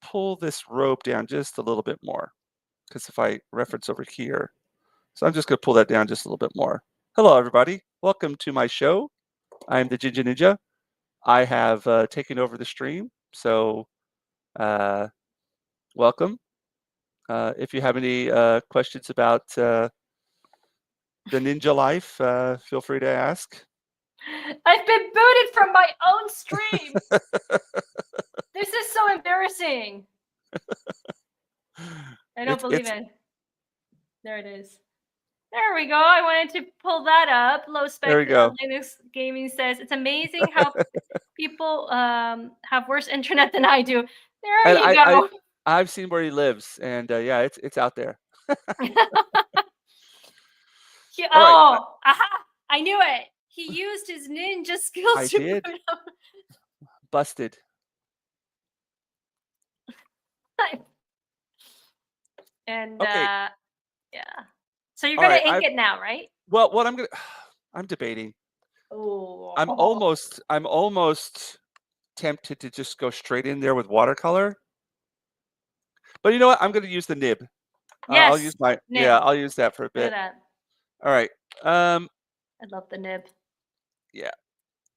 pull this robe down just a little bit more, because if I reference over here, so I'm just going to pull that down just a little bit more. Hello, everybody. Welcome to my show. I'm the Jinja Ninja. I have taken over the stream, so welcome. If you have any questions about the ninja life, feel free to ask. I've been booted from my own stream. This is so embarrassing. I don't believe It's it. There it is. There we go. I wanted to pull that up. Low spec there we go. Linux Gaming says it's amazing how people have worse internet than I do. There And you go. I've seen where he lives, and yeah, it's out there. All right, aha! I knew it. He used his ninja skills I to did. boot up. Busted. And Okay. yeah. So you're All gonna right, ink it now, right? well, what I'm debating. Oh. I'm almost tempted to just go straight in there with watercolor. But you know what? I'm going to use the nib. I'll Yes. use my Nib. I'll use that for a Look at bit. that. All right. I love the nib. Yeah.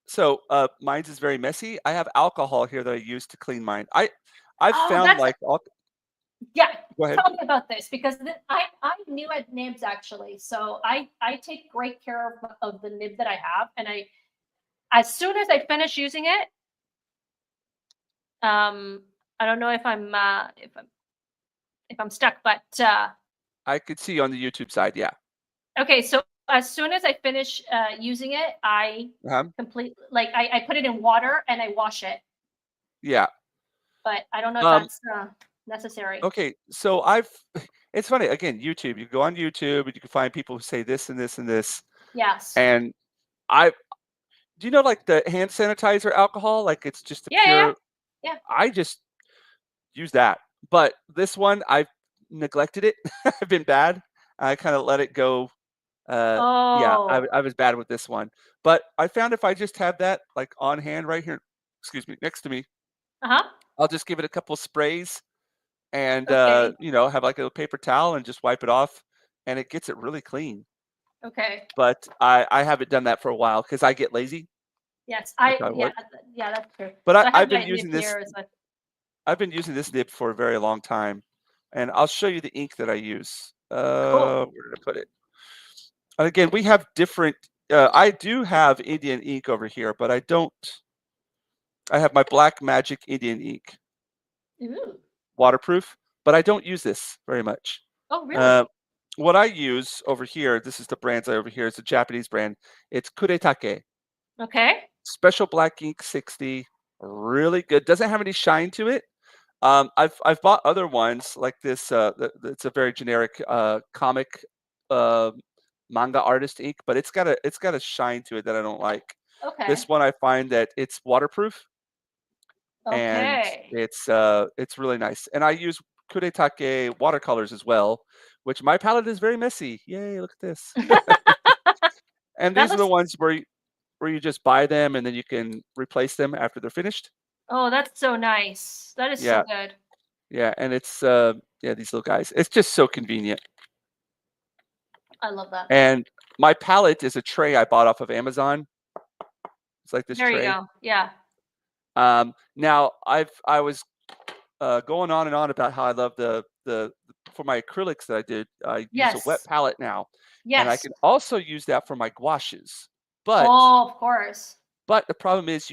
So mine's is very messy. I have alcohol here that I use to clean mine. I've Oh, found that's like all. yeah. Go ahead. Tell me about this because I'm new at nibs actually. So I take great care of the nib that I have, and I as soon as I finish using it, I don't know if I'm stuck, but I could see on the YouTube side. Yeah. okay. So as soon as I finish using it, I Uh-huh. I put it in water and I wash it. Yeah. But I don't know if Um. that's necessary. Okay. So It's funny. Again, YouTube. You go on YouTube and you can find people who say this and this and this. Yes. And I do you know like the hand sanitizer alcohol? Like it's just a Yeah. Yeah. pure. Yeah. I just use that. But this one, I've neglected it. I've been bad. I kind of let it go. Yeah, Oh. I was bad with this one. But I found if I just have that like on hand right here, excuse me, next to me, Uh-huh. I'll just give it a couple sprays and Okay. have like a paper towel and just wipe it off, and it gets it really clean. Okay. But I haven't done that for a while because I get lazy. Yes. Like I Yeah, work. that's true. But So I have I've been my nib using this. here as well. I've been using this nib for a very long time, and I'll show you the ink that I use. Cool. Where did I put it? And again, we have different. I do have Indian ink over here, but I don't. I have my Black Magic Indian ink, Ooh. waterproof, but I don't use this very much. Oh, Uh, really? what I use over here, this is the brands I over here. It's a Japanese brand. It's Kuretake Okay. Special Black Ink 60. Really good. Doesn't have any shine to it. I've bought other ones like this. It's a very generic comic uh, manga artist ink, but it's got a shine to it that I don't like. This Okay. one I find that it's waterproof and Okay. it's really nice. And I use Kuretake watercolors as well, which my palette is very messy. Yay! Look at this. And That these are the looks. ones where you just buy them and then you can replace them after they're finished. Oh, that's so nice. That is so Yeah, good. yeah, and it's yeah, these little guys. It's just so convenient. I love that. And my palette is a tray I bought off of Amazon. It's like this There you tray. go. Yeah. Now I was going on and on about how I love the for my acrylics that I did. I use a wet Yes. palette now, and I Yes. can also use that for my gouaches. But Oh, of course. the problem is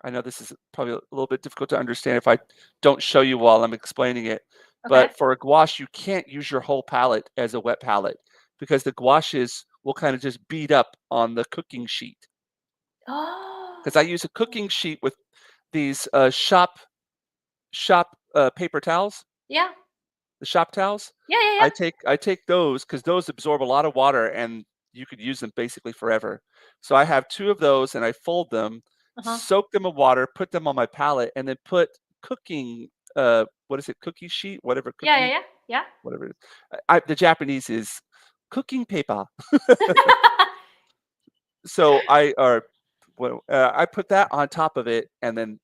I know this is probably a little bit difficult to understand if I don't show you while I'm explaining it. Okay. But for a gouache, you can't use your whole palette as a wet palette because the gouaches will kind of just bead up on the cooking sheet. Oh. because I use a cooking sheet with these shop paper towels, Yeah. the shop towels. Yeah, yeah, yeah. I take those because those absorb a lot of water and you could use them basically forever. So I have 2 of those and I fold them, Uh-huh. soak them in water, put them on my palette, and then put cooking, what is it? Cookie sheet? Whatever Yeah, yeah, cooking, yeah. whatever it is. The Japanese is cooking paper. Yeah. So I put that on top of it, and then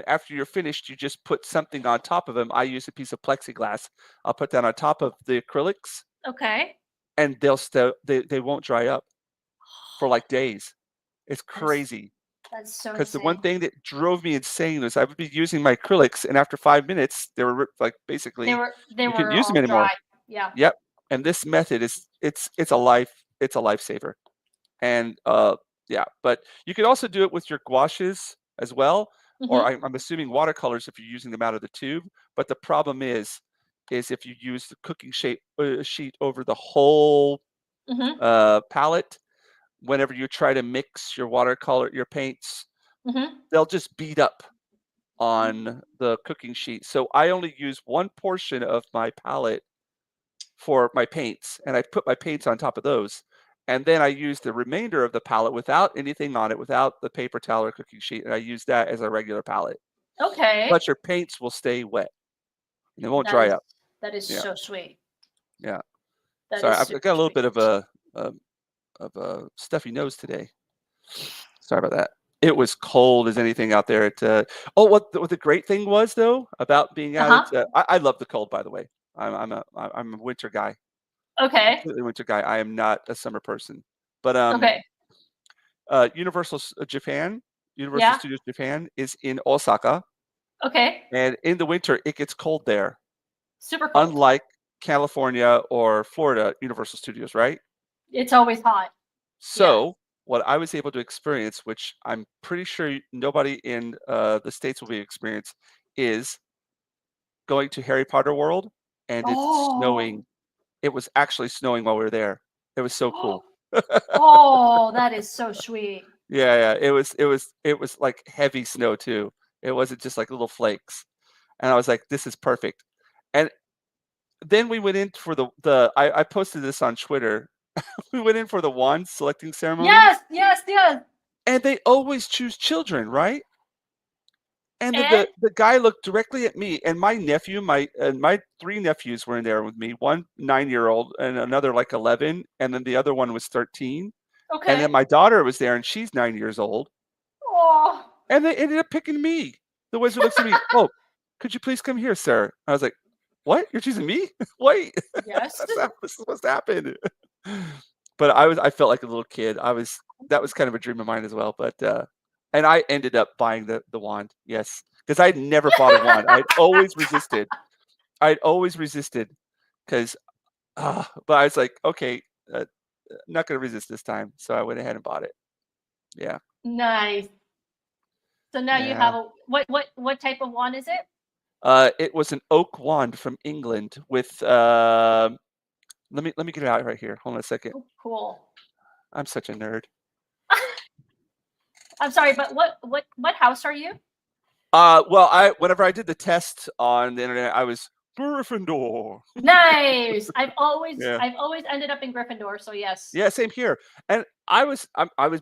after you're finished, you just put something on top of them. I use a piece of plexiglass. I'll put that on top of the acrylics, Okay. and they won't dry up for like days. It's That's crazy. that's so Because the one insane. thing that drove me insane was I would be using my acrylics, and after 5 minutes, they were like They basically were they you couldn't were use them all dry. anymore. Yeah. Yep. And this method is it's a lifesaver. And yeah, but you could also do it with your gouaches as well, or Mhm. I'm assuming watercolors if you're using them out of the tube. But the problem is if you use the cooking sheet over the whole Mhm. palette, whenever you try to mix your paints, Mhm. they'll just beat up on the cooking sheet. So I only use one portion of my palette for my paints, and I put my paints on top of those. And then I use the remainder of the palette without anything on it, without the paper towel or cooking sheet, and I use that as a regular palette. Okay. But your paints will stay wet and they won't That dry is up. that is Yeah, so sweet. yeah. That Sorry, is I've super got a little sweet. bit of a stuffy nose today. Sorry about that. It was cold as anything out there. Oh, what the great thing was though about being out Uh-huh. at I love the cold, by the way. I'm a winter guy, Okay. completely winter guy. I am not a summer person. But Okay. Universal Yeah. Studios Japan is in Osaka, Okay. and in the winter it gets cold there, Super cold. unlike California or Florida Universal Studios, right? It's always hot. Yeah. So what I was able to experience, which I'm pretty sure nobody in the States will be experienced, is going to Harry Potter World, and it's Oh. snowing. It was actually snowing while we were there. It was so cool. Oh, that is so sweet. Yeah, yeah. It was like heavy snow too. It wasn't just like little flakes. And I was like, this is perfect. And then we went in for I posted this on Twitter. We went in for the wand selecting ceremony, Yes, yes, yes. and they always choose children, right? And then And the guy looked directly at me, and my 3 nephews were in there with me, one 9-year-old and another like 11, and then the other one was 13. And then okay. my daughter was there, and she's 9 years old. Oh. And they ended up picking me. The wizard looks at me, "Oh, could you please come here, sir?" I was like, "What? You're choosing me? Wait, Yes. that's not this is supposed to happen." But I felt like a little kid. That was kind of a dream of mine as well, but, and I ended up buying the wand, yes, because 'cause I'd never bought a wand. I'd always resisted 'cause, but I was like, "Okay, not gonna resist this time." So I went ahead and bought it. Yeah, Nice. So now you yeah. have a what type of wand is it? It was an oak wand from England with, let me get it out right here. Hold on a second. Oh, cool. I'm such a nerd. I'm sorry, but what house are you? Well, whenever I did the test on the internet, I was Gryffindor. Nice. I've always Yeah. I've always ended up in Gryffindor, so yes. Yeah, same here. And I was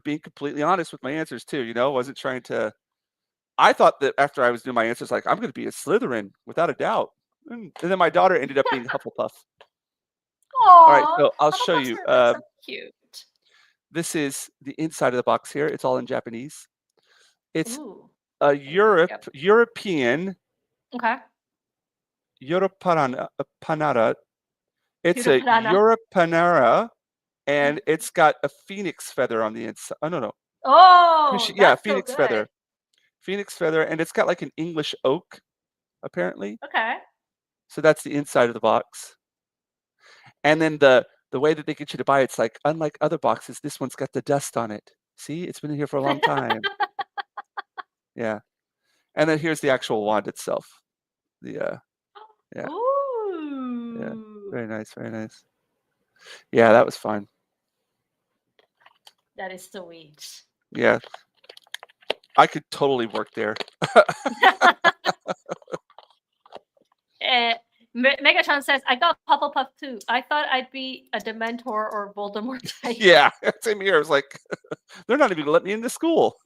being completely honest with my answers too, wasn't trying to I thought that after I was doing my answers, like, I'm gonna be a Slytherin without a doubt. And then my daughter ended up being Hufflepuff. All right, Aw, so I'll show Hufflepuffs you. are so cute. This is the inside of the box here. It's all in Japanese. It's Ooh. a Yep. European Okay. Europanara. It's Cute a banana. Europanera, and it's got a phoenix feather on the inside. Oh, no, no. Oh, Yeah, that's so phoenix good. feather. Phoenix feather, and it's got like an English oak, apparently. Okay. So that's the inside of the box. And then the way that they get you to buy it's like, unlike other boxes, this one's got the dust on it. See, it's been in here for a long time. Yeah. And then here's the actual wand itself. The yeah, yeah. Ooh. Very nice, very nice. Yeah, that was fun. That is sweet. Yeah, I could totally work there. Megatron says, "I got Hufflepuff too. I thought I'd be a Dementor or Voldemort type." Yeah, same here. I was like, they're not even gonna let me into school.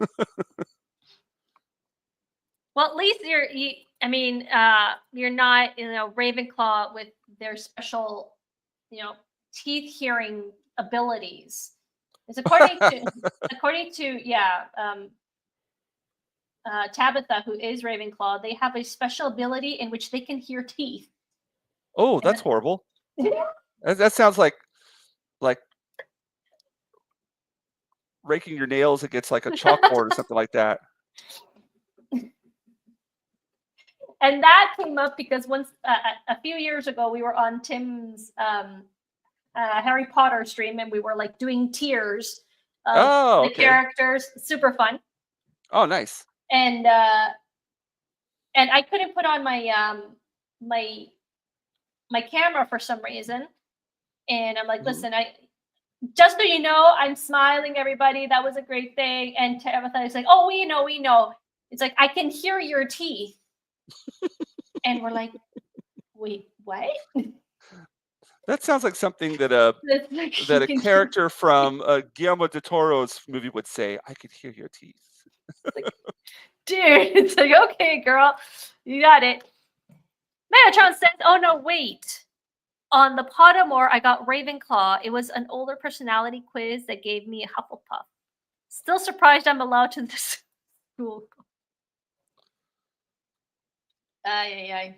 Well, at least I mean, you're not, Ravenclaw with their special, teeth hearing abilities. It's according to Tabitha, who is Ravenclaw. They have a special ability in which they can hear teeth. Oh, And that's horrible. That sounds like raking your nails against like a chalkboard or something like that. And that came up because once a few years ago we were on Tim's Harry Potter stream, and we were like doing tiers of Oh, the okay. characters. Super fun. Oh, nice. And I couldn't put on my camera for some reason. And I'm like, listen, just so you know, I'm smiling, everybody. That was a great thing. And Tabitha is like, oh, we know. It's like, I can hear your teeth. And we're like, wait, what? That sounds like something that a character from Guillermo del Toro's movie would say. I could hear your teeth. Dude, it's like, okay, girl, you got it. Megatron says, oh no, wait. On the Pottermore, I got Ravenclaw. It was an older personality quiz that gave me a Hufflepuff. Still surprised I'm allowed to this school. Ay.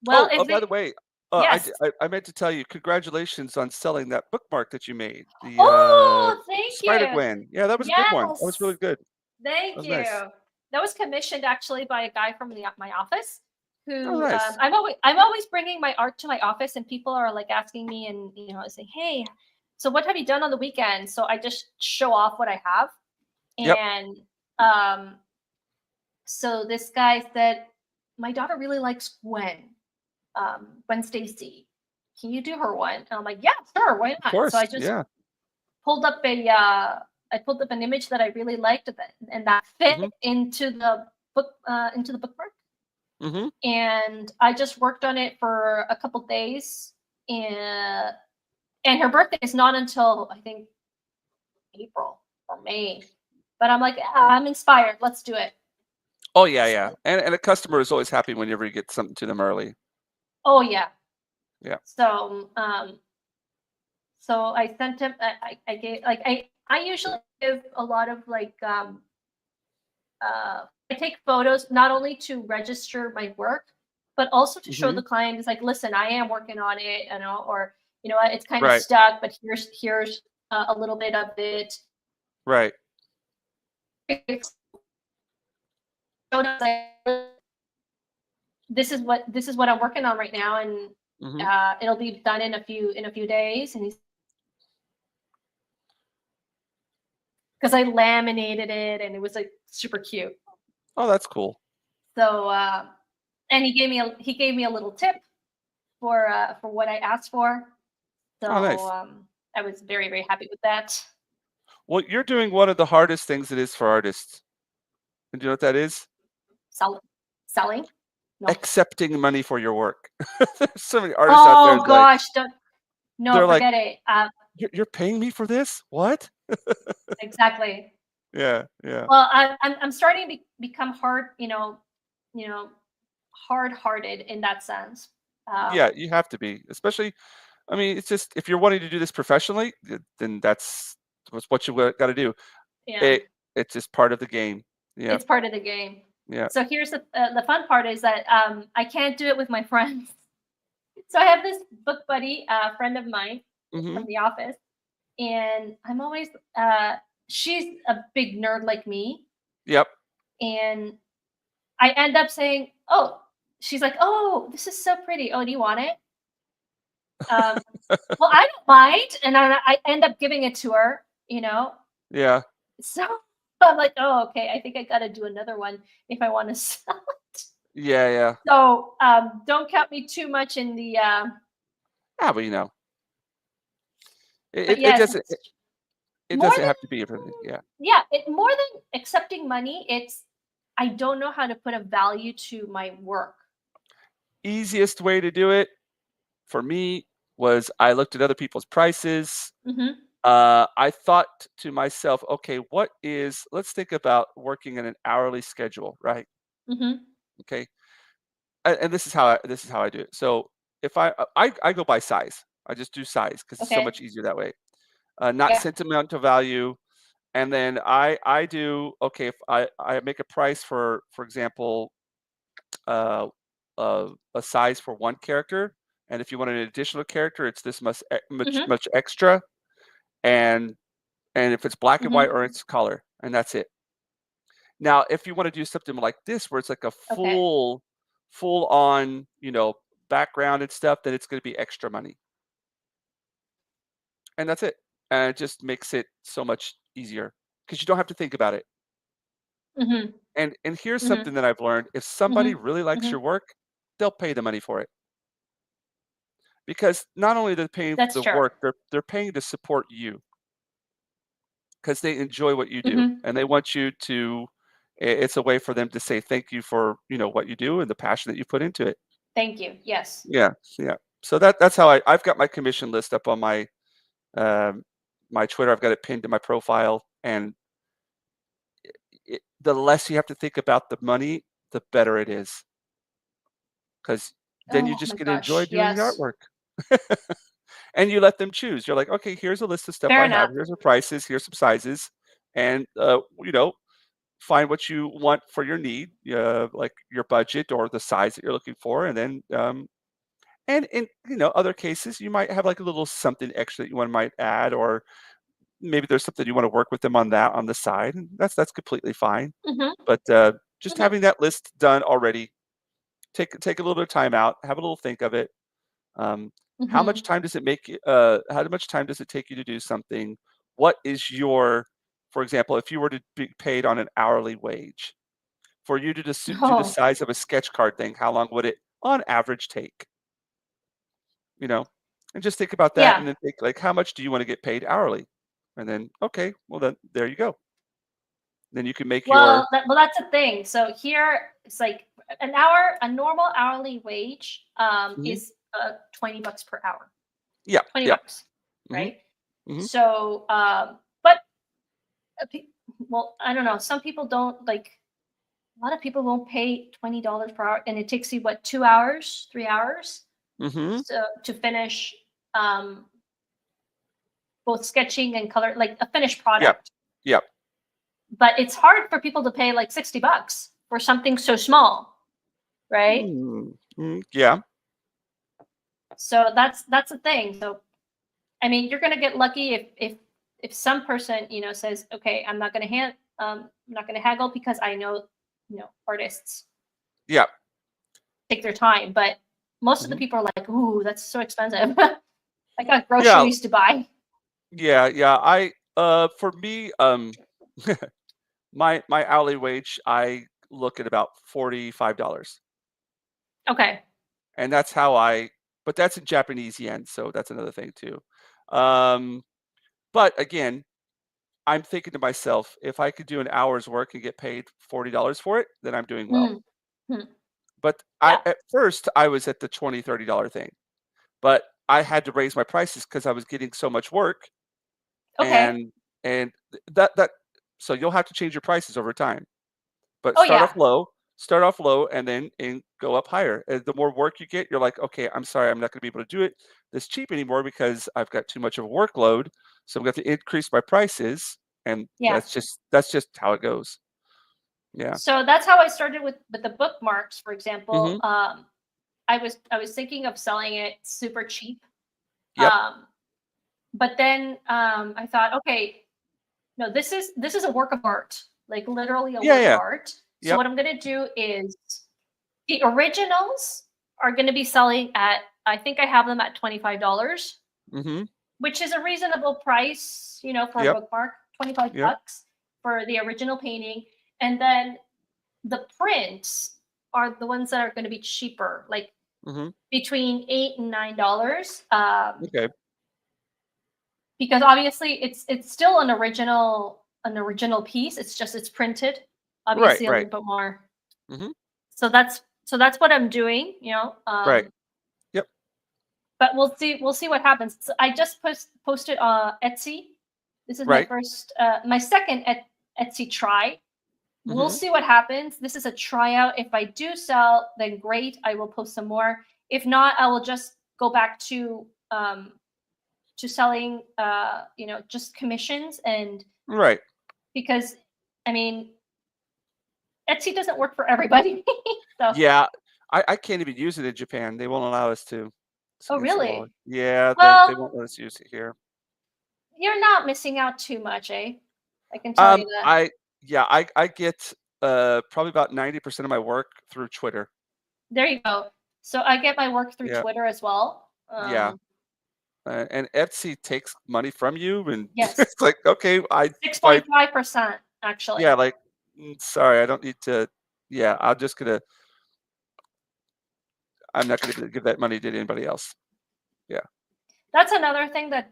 Well, by the way, yes. I meant to tell you, congratulations on selling that bookmark that you made. The Thank you. Spider-Gwen. Yeah, that was a good one. That was really good. Thank you. Nice. That was commissioned actually by a guy from my office. Who nice. I'm always bringing my art to my office, and people are like asking me, and saying, hey, so what have you done on the weekend? So I just show off what I have. And so this guy said, my daughter really likes Gwen Stacy. Can you do her one? And I'm like, yeah, sure, why not? Of course, so I just pulled up an image that I really liked, and that fit into the bookmark. And I just worked on it for a couple days, and her birthday is not until I think April or May. But I'm like, I'm inspired. Let's do it. Oh yeah. And a customer is always happy whenever you get something to them early. Oh yeah. Yeah. So so I sent him. I gave I usually give a lot of I take photos not only to register my work, but also to show the client, is like, listen, I am working on it, or it's kind of stuck, but here's a little bit of it. Right. This is what I'm working on right now, and it'll be done in a few days. And because I laminated it, and it was like super cute. Oh, that's cool. So, and he gave me a little tip for what I asked for. So, nice. I was very, very happy with that. Well, you're doing one of the hardest things it is for artists. And do you know what that is? Selling? No. Accepting money for your work. There's so many artists out there. Oh gosh, no, forget it. You're paying me for this? What? Exactly. Yeah. Well, I'm starting to become hard-hearted in that sense. Yeah, you have to be, especially. I mean, it's just if you're wanting to do this professionally, then that's what you got to do. Yeah. It's just part of the game. Yeah. It's part of the game. Yeah. So here's the fun part is that I can't do it with my friends. So I have this book buddy, friend of mine from the office, and I'm always she's a big nerd like me. Yep. And I end up saying, "Oh," she's like, "Oh, this is so pretty. Oh, do you want it?" Well, I don't mind, and I end up giving it to her. Yeah. So I'm like, oh, okay. I think I got to do another one if I want to sell it. Yeah. So don't count me too much in the. But But It yes, doesn't it's it more doesn't than have to be everything. Yeah. more than accepting money. It's I don't know how to put a value to my work. Easiest way to do it for me was I looked at other people's prices. Mhm. I thought to myself, okay, let's think about working in an hourly schedule, right? Mhm. Okay. And this is how I do it. So if I go by size, I just do size because it's so Okay. much easier that way. Not Yeah. sentimental value. And then I do okay if I make a price for example uh, a size for one character, and if you want an additional character, it's this Mhm. much extra, and if it's black and white Mhm. or it's color, and that's it. Now, if you want to do something like this, where it's like a Okay. full on, background and stuff, then it's going to be extra money, and that's it. And it just makes it so much easier because you don't have to think about it. Mhm. And here's Mhm. something that I've learned: if somebody Mhm. really likes your Mhm. work, they'll pay the money for it. Because not only are they paying for That's the true. work, they're paying to support you because they enjoy what you do, Mhm. and they want you to it's a way for them to say thank you for, what you do and the passion that you put into it. Thank you. Yes. Yeah, yeah. So that's how I've got my commission list up on um, my Twitter. I've got it pinned to my profile, and the less you have to think about the money, the better it is, because then you Oh just my get to enjoy gosh. doing the Yes. artwork. And you let them choose. You're like, "Okay, here's a list of stuff Fair I have. enough. Here's the prices, here's some sizes, and, find what you want for your need, like your budget or the size that you're looking for, and then, and in, other cases, you might have, like, a little something extra that you want might add, or maybe there's something you wanna work with them on the side, and that's completely fine. Mhm. But, just Mhm. having that list done already, take a little bit of time out, have a little think of it. Um, Mhm. how much time does it take you to do something? What is your for example, if you were to be paid on an hourly wage, for you to just do the Oh. size of a sketch card thing, how long would it on average take? You know? And just think about that Yeah. and then think like, how much do you want to get paid hourly? And then, okay, well then there you go. Then you can make your That's the thing. So here it's like a normal hourly wage Mhm. is $20 per hour. Yeah, 20 yeah. bucks, Mhm, right? mhm, So but uh, pe- well, I don't know. Some people don't like a lot of people won't pay $20 per hour and it takes you what 2 hours, 3 hours mhm. so to finish um both sketching and color like a finished Yep, product. yep. But it's hard for people to pay like $60 for something so small, right? Mm, yeah. So that's the thing. So I mean, you're gonna get lucky if some person says, okay, I'm not gonna haggle because I know artists Yep. take their time, but most of the Mhm. people are like, ooh, that's so expensive. I got Yeah, groceries to buy. yeah. For me, my hourly wage, I look at about $45, Okay. and that's how but that's in Japanese yen, so that's another thing too. Um, but again, I'm thinking to myself, if I could do an hour's work and get paid $40 for it, then I'm doing well. Mm. Hmm. But Yeah. at first I was at the $20, $30 thing, but I had to raise my prices because I was getting so much work, Okay. and that so you'll have to change your prices over time. But Oh yeah. start off low and go up higher. The more work you get, you're like, "Okay, I'm sorry, I'm not gonna be able to do it this cheap anymore because I've got too much of a workload, so I'm gonna have to increase my prices," and Yeah. that's just how it goes. Yeah. So that's how I started with the bookmarks, for example. Mhm. I was thinking of selling it super cheap. Yep. Um, but then I thought, okay, no, this is a work of art, like literally a Yeah, work of yeah. art. So Yep. what I'm gonna do is the originals are gonna be selling at I think I have them at $25, Mhm. which is a reasonable price, for a Yep. bookmark, 25 Yep. bucks for the original painting. And then the prints are the ones that are going to be cheaper, like Mhm. between $8 and $9. Okay. because obviously it's still an original piece. It's just it's printed, obviously a Right. little bit more. Mhm. So that's what I'm doing. Right. Yep. But we'll see what happens. So I just posted Etsy. This is my Right. first, my second Etsy try. We'll Mhm. see what happens. This is a tryout. If I do sell, then great. I will post some more. If not, I will just go back to selling, just commissions, and Right. because I mean, Etsy doesn't work for everybody. So, Yeah. I can't even use it in Japan. They won't allow us to. It's oh against the law. really? Yeah, they Well, won't let us use it here. you're not missing out too much, eh? I can tell you that. I yeah, I get, probably about 90% of my work through Twitter. There you go. So I get my work through Yeah, Twitter as well. yeah, and Etsy takes money from you, and Yes, it's like, "Okay, I six by" point five percent yeah, actually. like, sorry, I don't need to." Yeah, I'm not gonna give that money to anybody else. Yeah. That's another thing that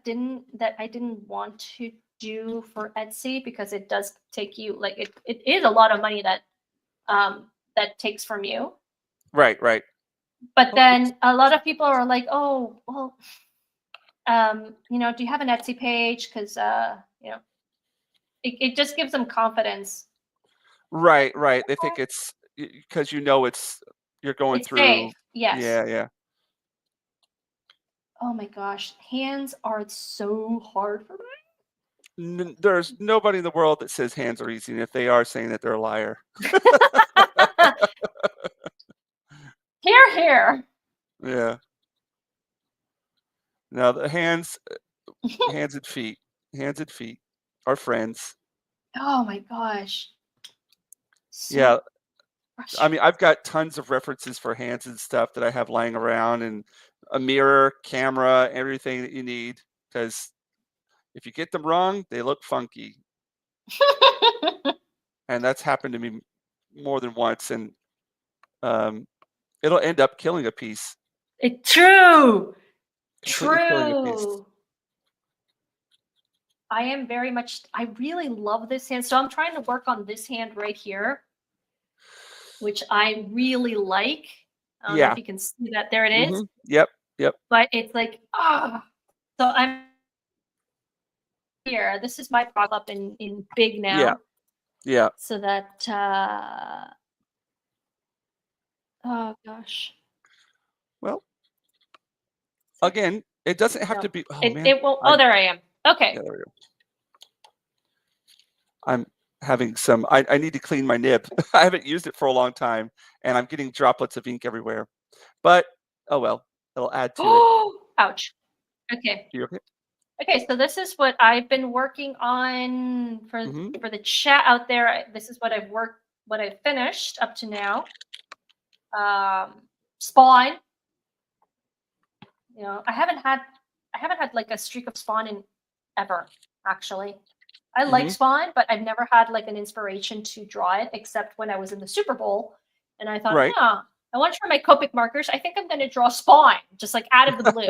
I didn't want to do for Etsy, because it does take you, like, it is a lot of money that takes from you. Right, right. But Oh, oops. then a lot of people are like, oh well, do you have an Etsy page? Because it just gives them confidence. Right, right. They think it's because it's you're going It's safe. through. Yes. Yeah, yeah. Oh my gosh, hands are so hard for There's nobody in the world that says hands are easy, and if they are saying that, they're a liar. me. Here, here. Yeah. Now the hands and feet, hands and feet are friends. Oh my gosh, Yeah, so I frustrating. mean, I've got tons of references for hands and stuff that I have lying around, and a mirror, camera, everything that you need. Because if you get them wrong, they look funky, and that's happened to me more than once, and um, it'll end up killing a piece, True, completely killing a piece. true. I am very much. I really love this hand, so I'm trying to work on this hand right here, which I really like. I don't know if Yeah. you can see that. There it is. Yep. Yep. But it's like, so I'm here. This is my prop up in big Yeah. now, Yeah. so that oh gosh. Well, again, it doesn't have No. to be. Oh It man, it will. Oh, there I am. yeah, Okay. there we go. I'm having some. I need to clean my nib. I haven't used it for a long time, and I'm getting droplets of ink everywhere. But oh well, it'll add to it. Oh, ouch. Okay. You okay? Okay, so this is what I've been working on Mm-hmm. for the chat out there. This is what I've finished up to now. Spawn. I haven't had like a streak of Spawn in ever, actually. I like Mm-hmm. Spawn, but I've never had like an inspiration to draw it, except when I was in the Super Bowl, and I thought, Right. I want to try my Copic markers. I think I'm going to draw Spawn, just like out of the blue.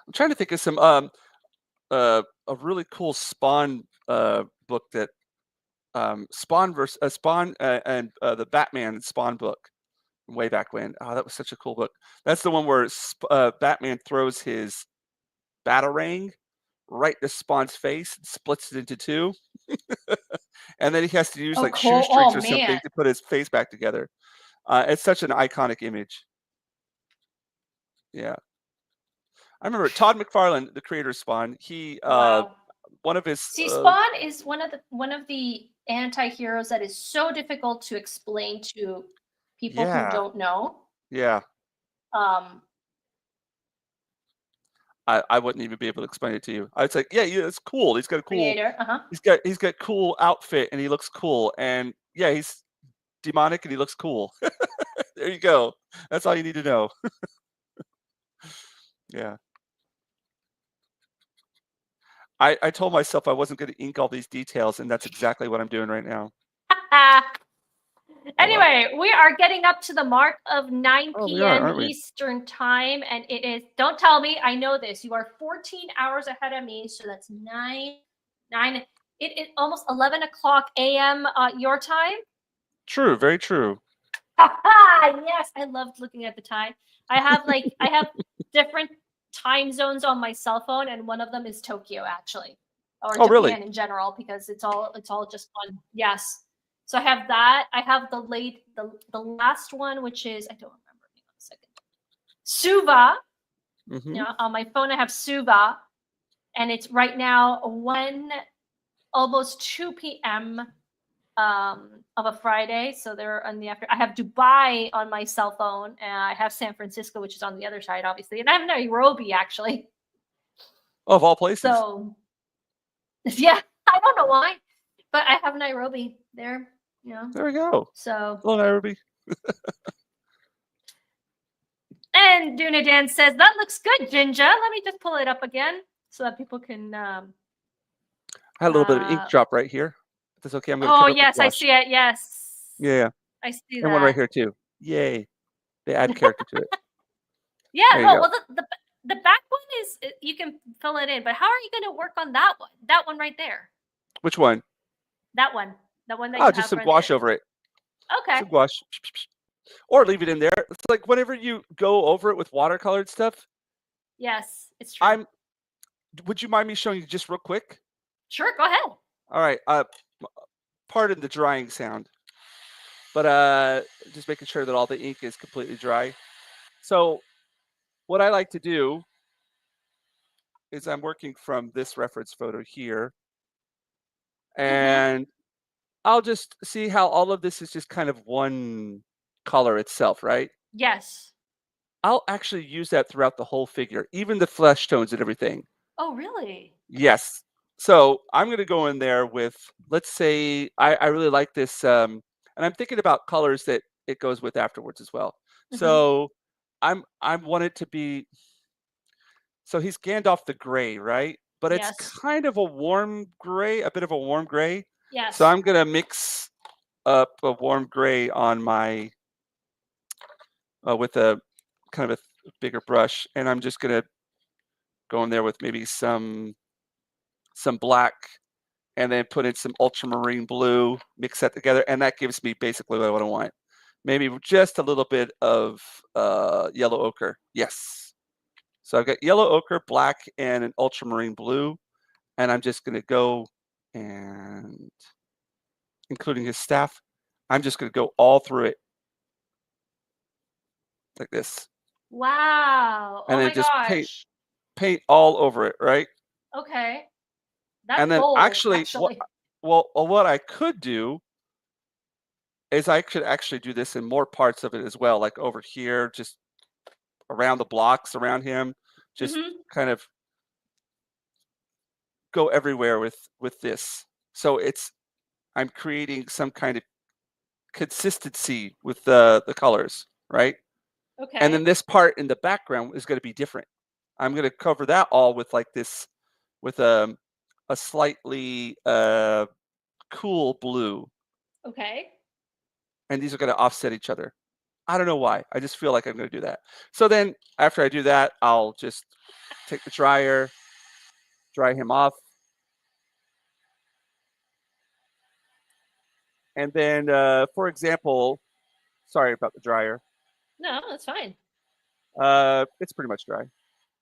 I'm trying to think of some a really cool Spawn book that Spawn and the Batman Spawn book way back when. Oh, that was such a cool book. That's the one where Batman throws his batarang right to Spawn's face, and splits it into two, and then he has to use Oh, like cool. shoestrings Oh or something man. to put his face back together. It's such an iconic image. Yeah, I remember Todd McFarlane, the creator of Spawn. He Wow. one of his See, Spawn is one of the anti-heroes that is so difficult to explain to people who yeah, don't know. yeah. Um, I wouldn't even be able to explain it to you. I'd say, yeah, yeah, it's cool. Creator. Uh-huh. He's got cool outfit and he looks cool. And yeah, he's demonic and he looks cool. There you go. That's all you need to know. Yeah. I told myself I wasn't going to ink all these details, and that's exactly what I'm doing right now. Anyway, we are getting up to the mark of 9 Oh, we are, p.m. aren't we? Eastern time, and it is. Don't tell me, I know this. You are 14 hours ahead of me, so that's 9. It is almost 11 o'clock a.m. Your time. True, very true. Yes, I loved looking at the time. I have different time zones on my cell phone, and one of them is Tokyo actually, or Oh, really? Japan in general, because it's all just one. Yes. So I have that. I have the last one, which is, I don't remember. Hang on a second. Suva. Mm-hmm. You know, on my phone I have Suva, and it's right now almost 2 p.m. Of a Friday. So they're on the after. I have Dubai on my cell phone, and I have San Francisco, which is on the other side, obviously, and I have Nairobi actually. Oh, of all places. So yeah, I don't know why, but I have Nairobi there. You know. There we go. So. Hello, Nairobi. And Dunadan says, that looks good, Jinja. Let me just pull it up again so that people can. I had a little bit of ink drop right here. If that's okay, I'm going to Oh, cover up yes, the I gouache. see it. Yes. Yeah. I see And one right that. here, too. Yay. They add character to it. Yeah, There you no, go. well, the back one is, you can fill it in, but how are you going to work on that one? That one right there. Which one? That one. The one that Oh, you just have some right gouache there. over it. Okay. Some gouache. Or leave it in there. It's like whenever you go over it with watercolored stuff. Yes, it's true. Would you mind me showing you just real quick? Sure, go ahead. All right. Pardon the drying sound, but just making sure that all the ink is completely dry. So what I like to do is I'm working from this reference photo here, and I'll just see how all of this is just kind of one color itself, right? Yes. I'll actually use that throughout the whole figure, even the flesh tones and everything. Oh, really? Yes. So I'm going to go in there with, let's say, I really like this, and I'm thinking about colors that it goes with afterwards as well. So I want it to be, so he's Gandalf the gray, right? But it's Yes. kind of a warm gray, a bit of a warm gray. Yes. So I'm going to mix up a warm gray on my, with a kind of a bigger brush, and I'm just going to go in there with maybe some black, and then put in some ultramarine blue, mix that together, and that gives me basically what I want. Maybe just a little bit of yellow ochre. Yes. So I've got yellow ochre, black, and an ultramarine blue, and I'm just going to go and, including his staff, I'm just going to go all through it like this. Wow. And Oh then my just gosh. paint all over it, right? Okay. That's And then bold, actually, actually. what I could do is I could actually do this in more parts of it as well, like over here, just around the blocks around him, just kind of go everywhere with this. So I'm creating some kind of consistency with the colors, right? Okay. And then this part in the background is going to be different. I'm going to cover that all with like this, with a slightly cool blue, Okay. and these are going to offset each other. I don't know why. I just feel like I'm going to do that. So then after I do that, I'll just take the dryer, dry him off. And then, for example, sorry about the dryer. No, that's fine. It's pretty much dry.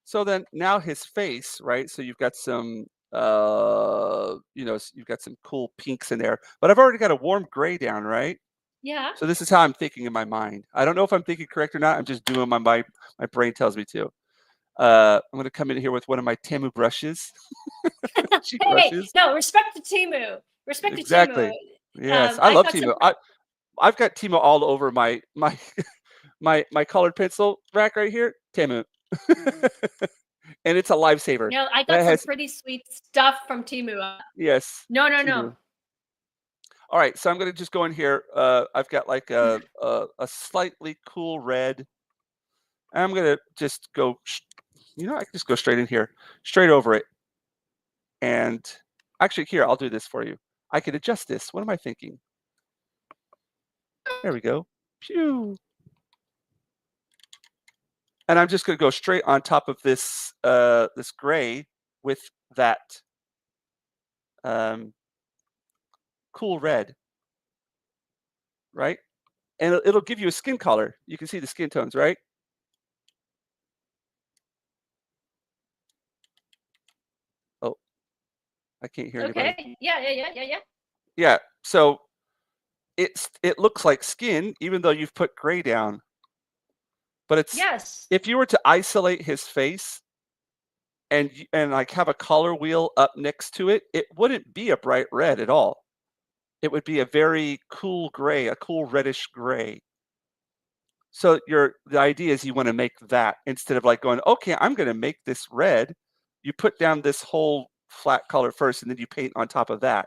So then now his face, right? So you've got some, you've got some cool pinks in there, but I've already got a warm gray down, right? Yeah. So this is how I'm thinking in my mind. I don't know if I'm thinking correct or not. I'm just doing my brain tells me to. I'm going to come in here with one of my Temu brushes. Cheap Hey, brushes. no, respect to Timu. Respect to Timu. Exactly. Yes, I I love got Temu. some. I've got Temu all over my my colored pencil rack right here. Temu. And it's a lifesaver. No, I got That some has, pretty sweet stuff from Timu. yes. No. Temu. All right, so I'm going to just go in here. I've got like a slightly cool red. I'm going to just go, I can just go straight in here, straight over it. And actually, here, I'll do this for you. I could adjust this. What am I thinking? There we go. Pew. And I'm just going to go straight on top of this this gray with that cool red, right? And it'll give you a skin color. You can see the skin tones, right? Oh, I can't hear anybody. Okay. Yeah. Yeah. So it looks like skin, even though you've put gray down. But it's Yes. if you were to isolate his face and like have a color wheel up next to it, it wouldn't be a bright red at all. It would be a very cool gray, a cool reddish gray. So the idea is you want to make that instead of like going, okay, I'm going to make this red. You put down this whole flat color first, and then you paint on top of that,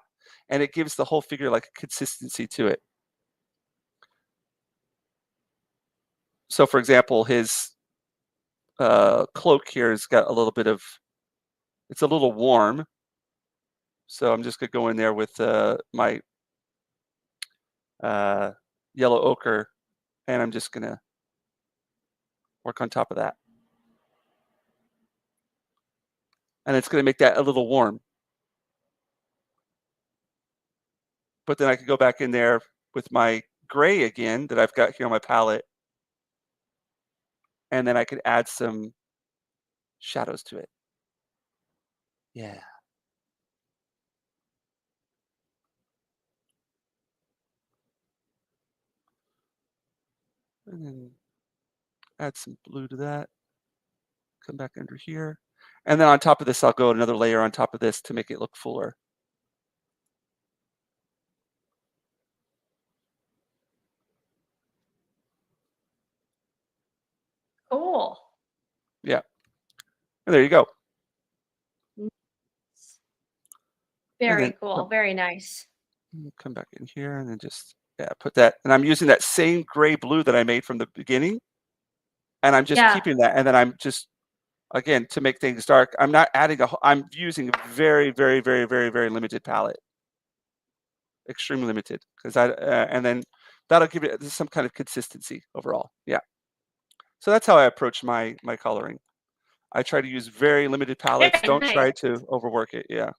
and it gives the whole figure like a consistency to it. So, for example, his cloak here has got a little bit of, it's a little warm. So I'm just going to go in there with my yellow ochre, and I'm just going to work on top of that. And it's going to make that a little warm. But then I can go back in there with my gray again that I've got here on my palette. And then I could add some shadows to it. Yeah. And then add some blue to that. Come back under here. And then on top of this, I'll go another layer on top of this to make it look fuller. Cool. Yeah. And there you go. Very cool. Very nice. Come back in here and then just, yeah, put that. And I'm using that same gray blue that I made from the beginning. And I'm just keeping that. And then I'm just, again, to make things dark, I'm not adding I'm using a very, very, very, very, very limited palette. Extremely limited. Because and then that'll give it some kind of consistency overall. Yeah. So that's how I approach my coloring. I try to use very limited palettes. Very Don't try nice. to overwork it. Yeah.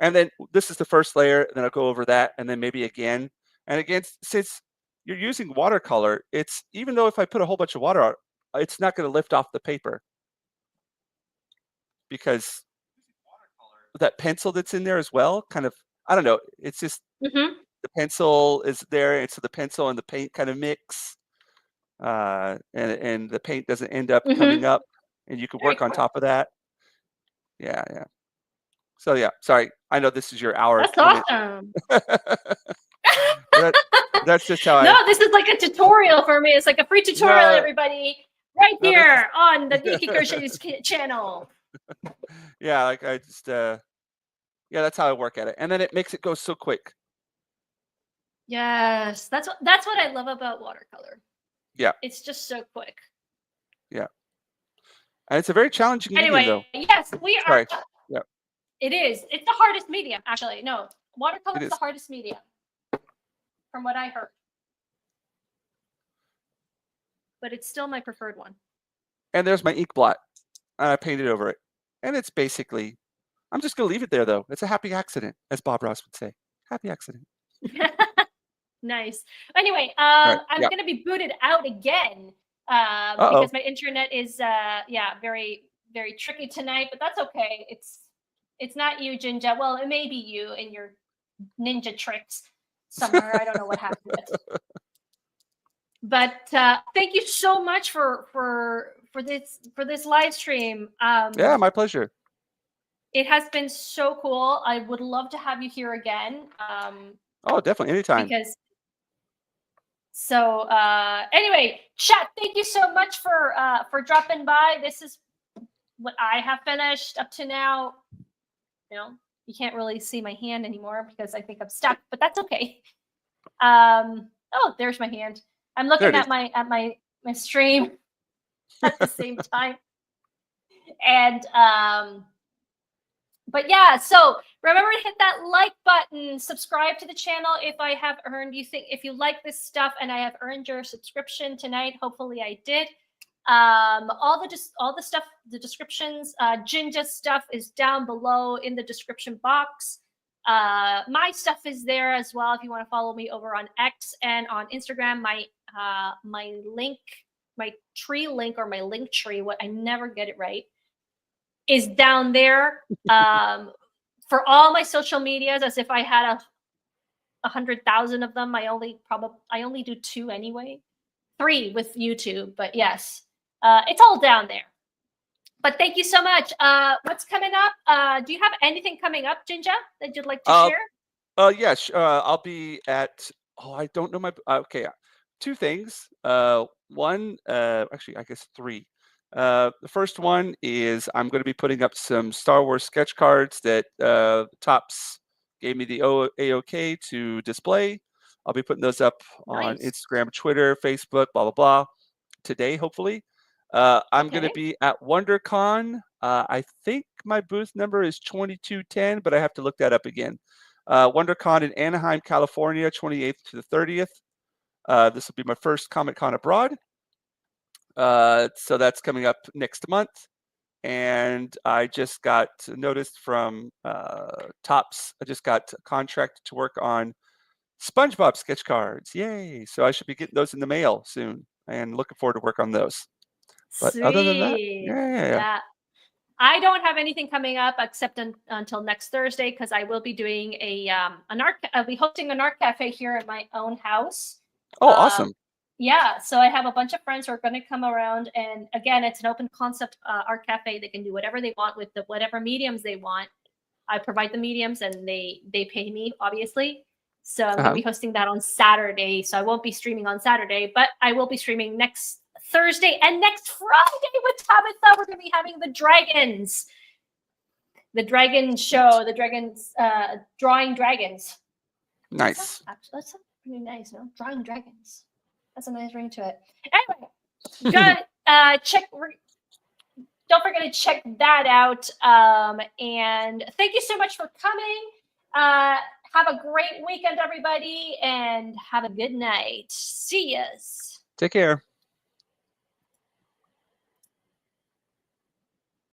And then this is the first layer. Then I'll go over that, and then maybe again. And again, since you're using watercolor, it's even though if I put a whole bunch of water out, it's not going to lift off the paper because that pencil that's in there as well. Kind of, I don't know. It's just Mm-hmm. the pencil is there, and so the pencil and the paint kind of mix, and the paint doesn't end up coming up, and you can work on top of that. Yeah, yeah. So yeah, sorry. I know this is your hour. That's awesome. That's just how No, this is like a tutorial for me. It's like a free tutorial, everybody, right here on the Geeky Crochets channel. Yeah, like I just, yeah, that's how I work at it, and then it makes it go so quick. Yes, that's what I love about watercolor. Yeah, it's just so quick. Yeah, and it's a very challenging medium, though. Yes, we are. Sorry. Yeah, it is. It's the hardest medium, actually. No, watercolor is the hardest medium, from what I heard. But it's still my preferred one. And there's my ink blot, and I painted over it, and it's basically, I'm just gonna leave it there, though. It's a happy accident, as Bob Ross would say. Happy accident. Nice. Anyway, I'm going to be booted out again because my internet is, very, very tricky tonight. But that's okay. It's not you, Jinja. Well, it may be you and your ninja tricks somewhere. I don't know what happened. But thank you so much for this live stream. Yeah, my pleasure. It has been so cool. I would love to have you here again. Oh, definitely, anytime. Anyway, chat, thank you so much for dropping by. This is what I have finished up to now. You know, you can't really see my hand anymore because I think I'm stuck, but that's okay. Oh, there's my hand. I'm looking at my stream at the same time. And But yeah, so remember to hit that like button, subscribe to the channel if I have earned, if you like this stuff and I have earned your subscription tonight, hopefully I did. All the stuff, the descriptions, Jinja stuff is down below in the description box. My stuff is there as well if you want to follow me over on X and on Instagram. My link, my tree link, or my link tree, what I never get it right, is down there. For all my social medias, as if I had 100,000 of them. I only do 2 anyway, 3 with YouTube, but yes, it's all down there. But thank you so much. What's coming up? Do you have anything coming up, Jinja, that you'd like to share? Yes, I'll be at. Oh, I don't know my. Okay, 2 things. One, actually, I guess 3. The first one is I'm going to be putting up some Star Wars sketch cards that Topps gave me the AOK to display. I'll be putting those up on Instagram, Twitter, Facebook, blah blah blah today, hopefully. I'm going to be at WonderCon. I think my booth number is 2210, but I have to look that up again. WonderCon in Anaheim, California, 28th to the 30th. This will be my first Comic-Con abroad. So that's coming up next month. And I just got noticed from Topps. I just got a contract to work on SpongeBob sketch cards. Yay! So I should be getting those in the mail soon, and looking forward to work on those. But other than that, yeah. I don't have anything coming up except until next Thursday, because I will be doing I'll be hosting an art cafe here at my own house. Oh, awesome. Yeah, so I have a bunch of friends who are going to come around, and again, it's an open concept art cafe. They can do whatever they want with whatever mediums they want. I provide the mediums, and they pay me, obviously. So I'm going to be hosting that on Saturday. So I won't be streaming on Saturday, but I will be streaming next Thursday and next Friday with Tabitha. We're going to be having the Dragon show, the Dragons, drawing dragons. Nice. That's pretty nice, no? Drawing dragons. That's a nice ring to it. Anyway, don't forget to check that out. And thank you so much for coming. Have a great weekend, everybody, and have a good night. See yas. Take care.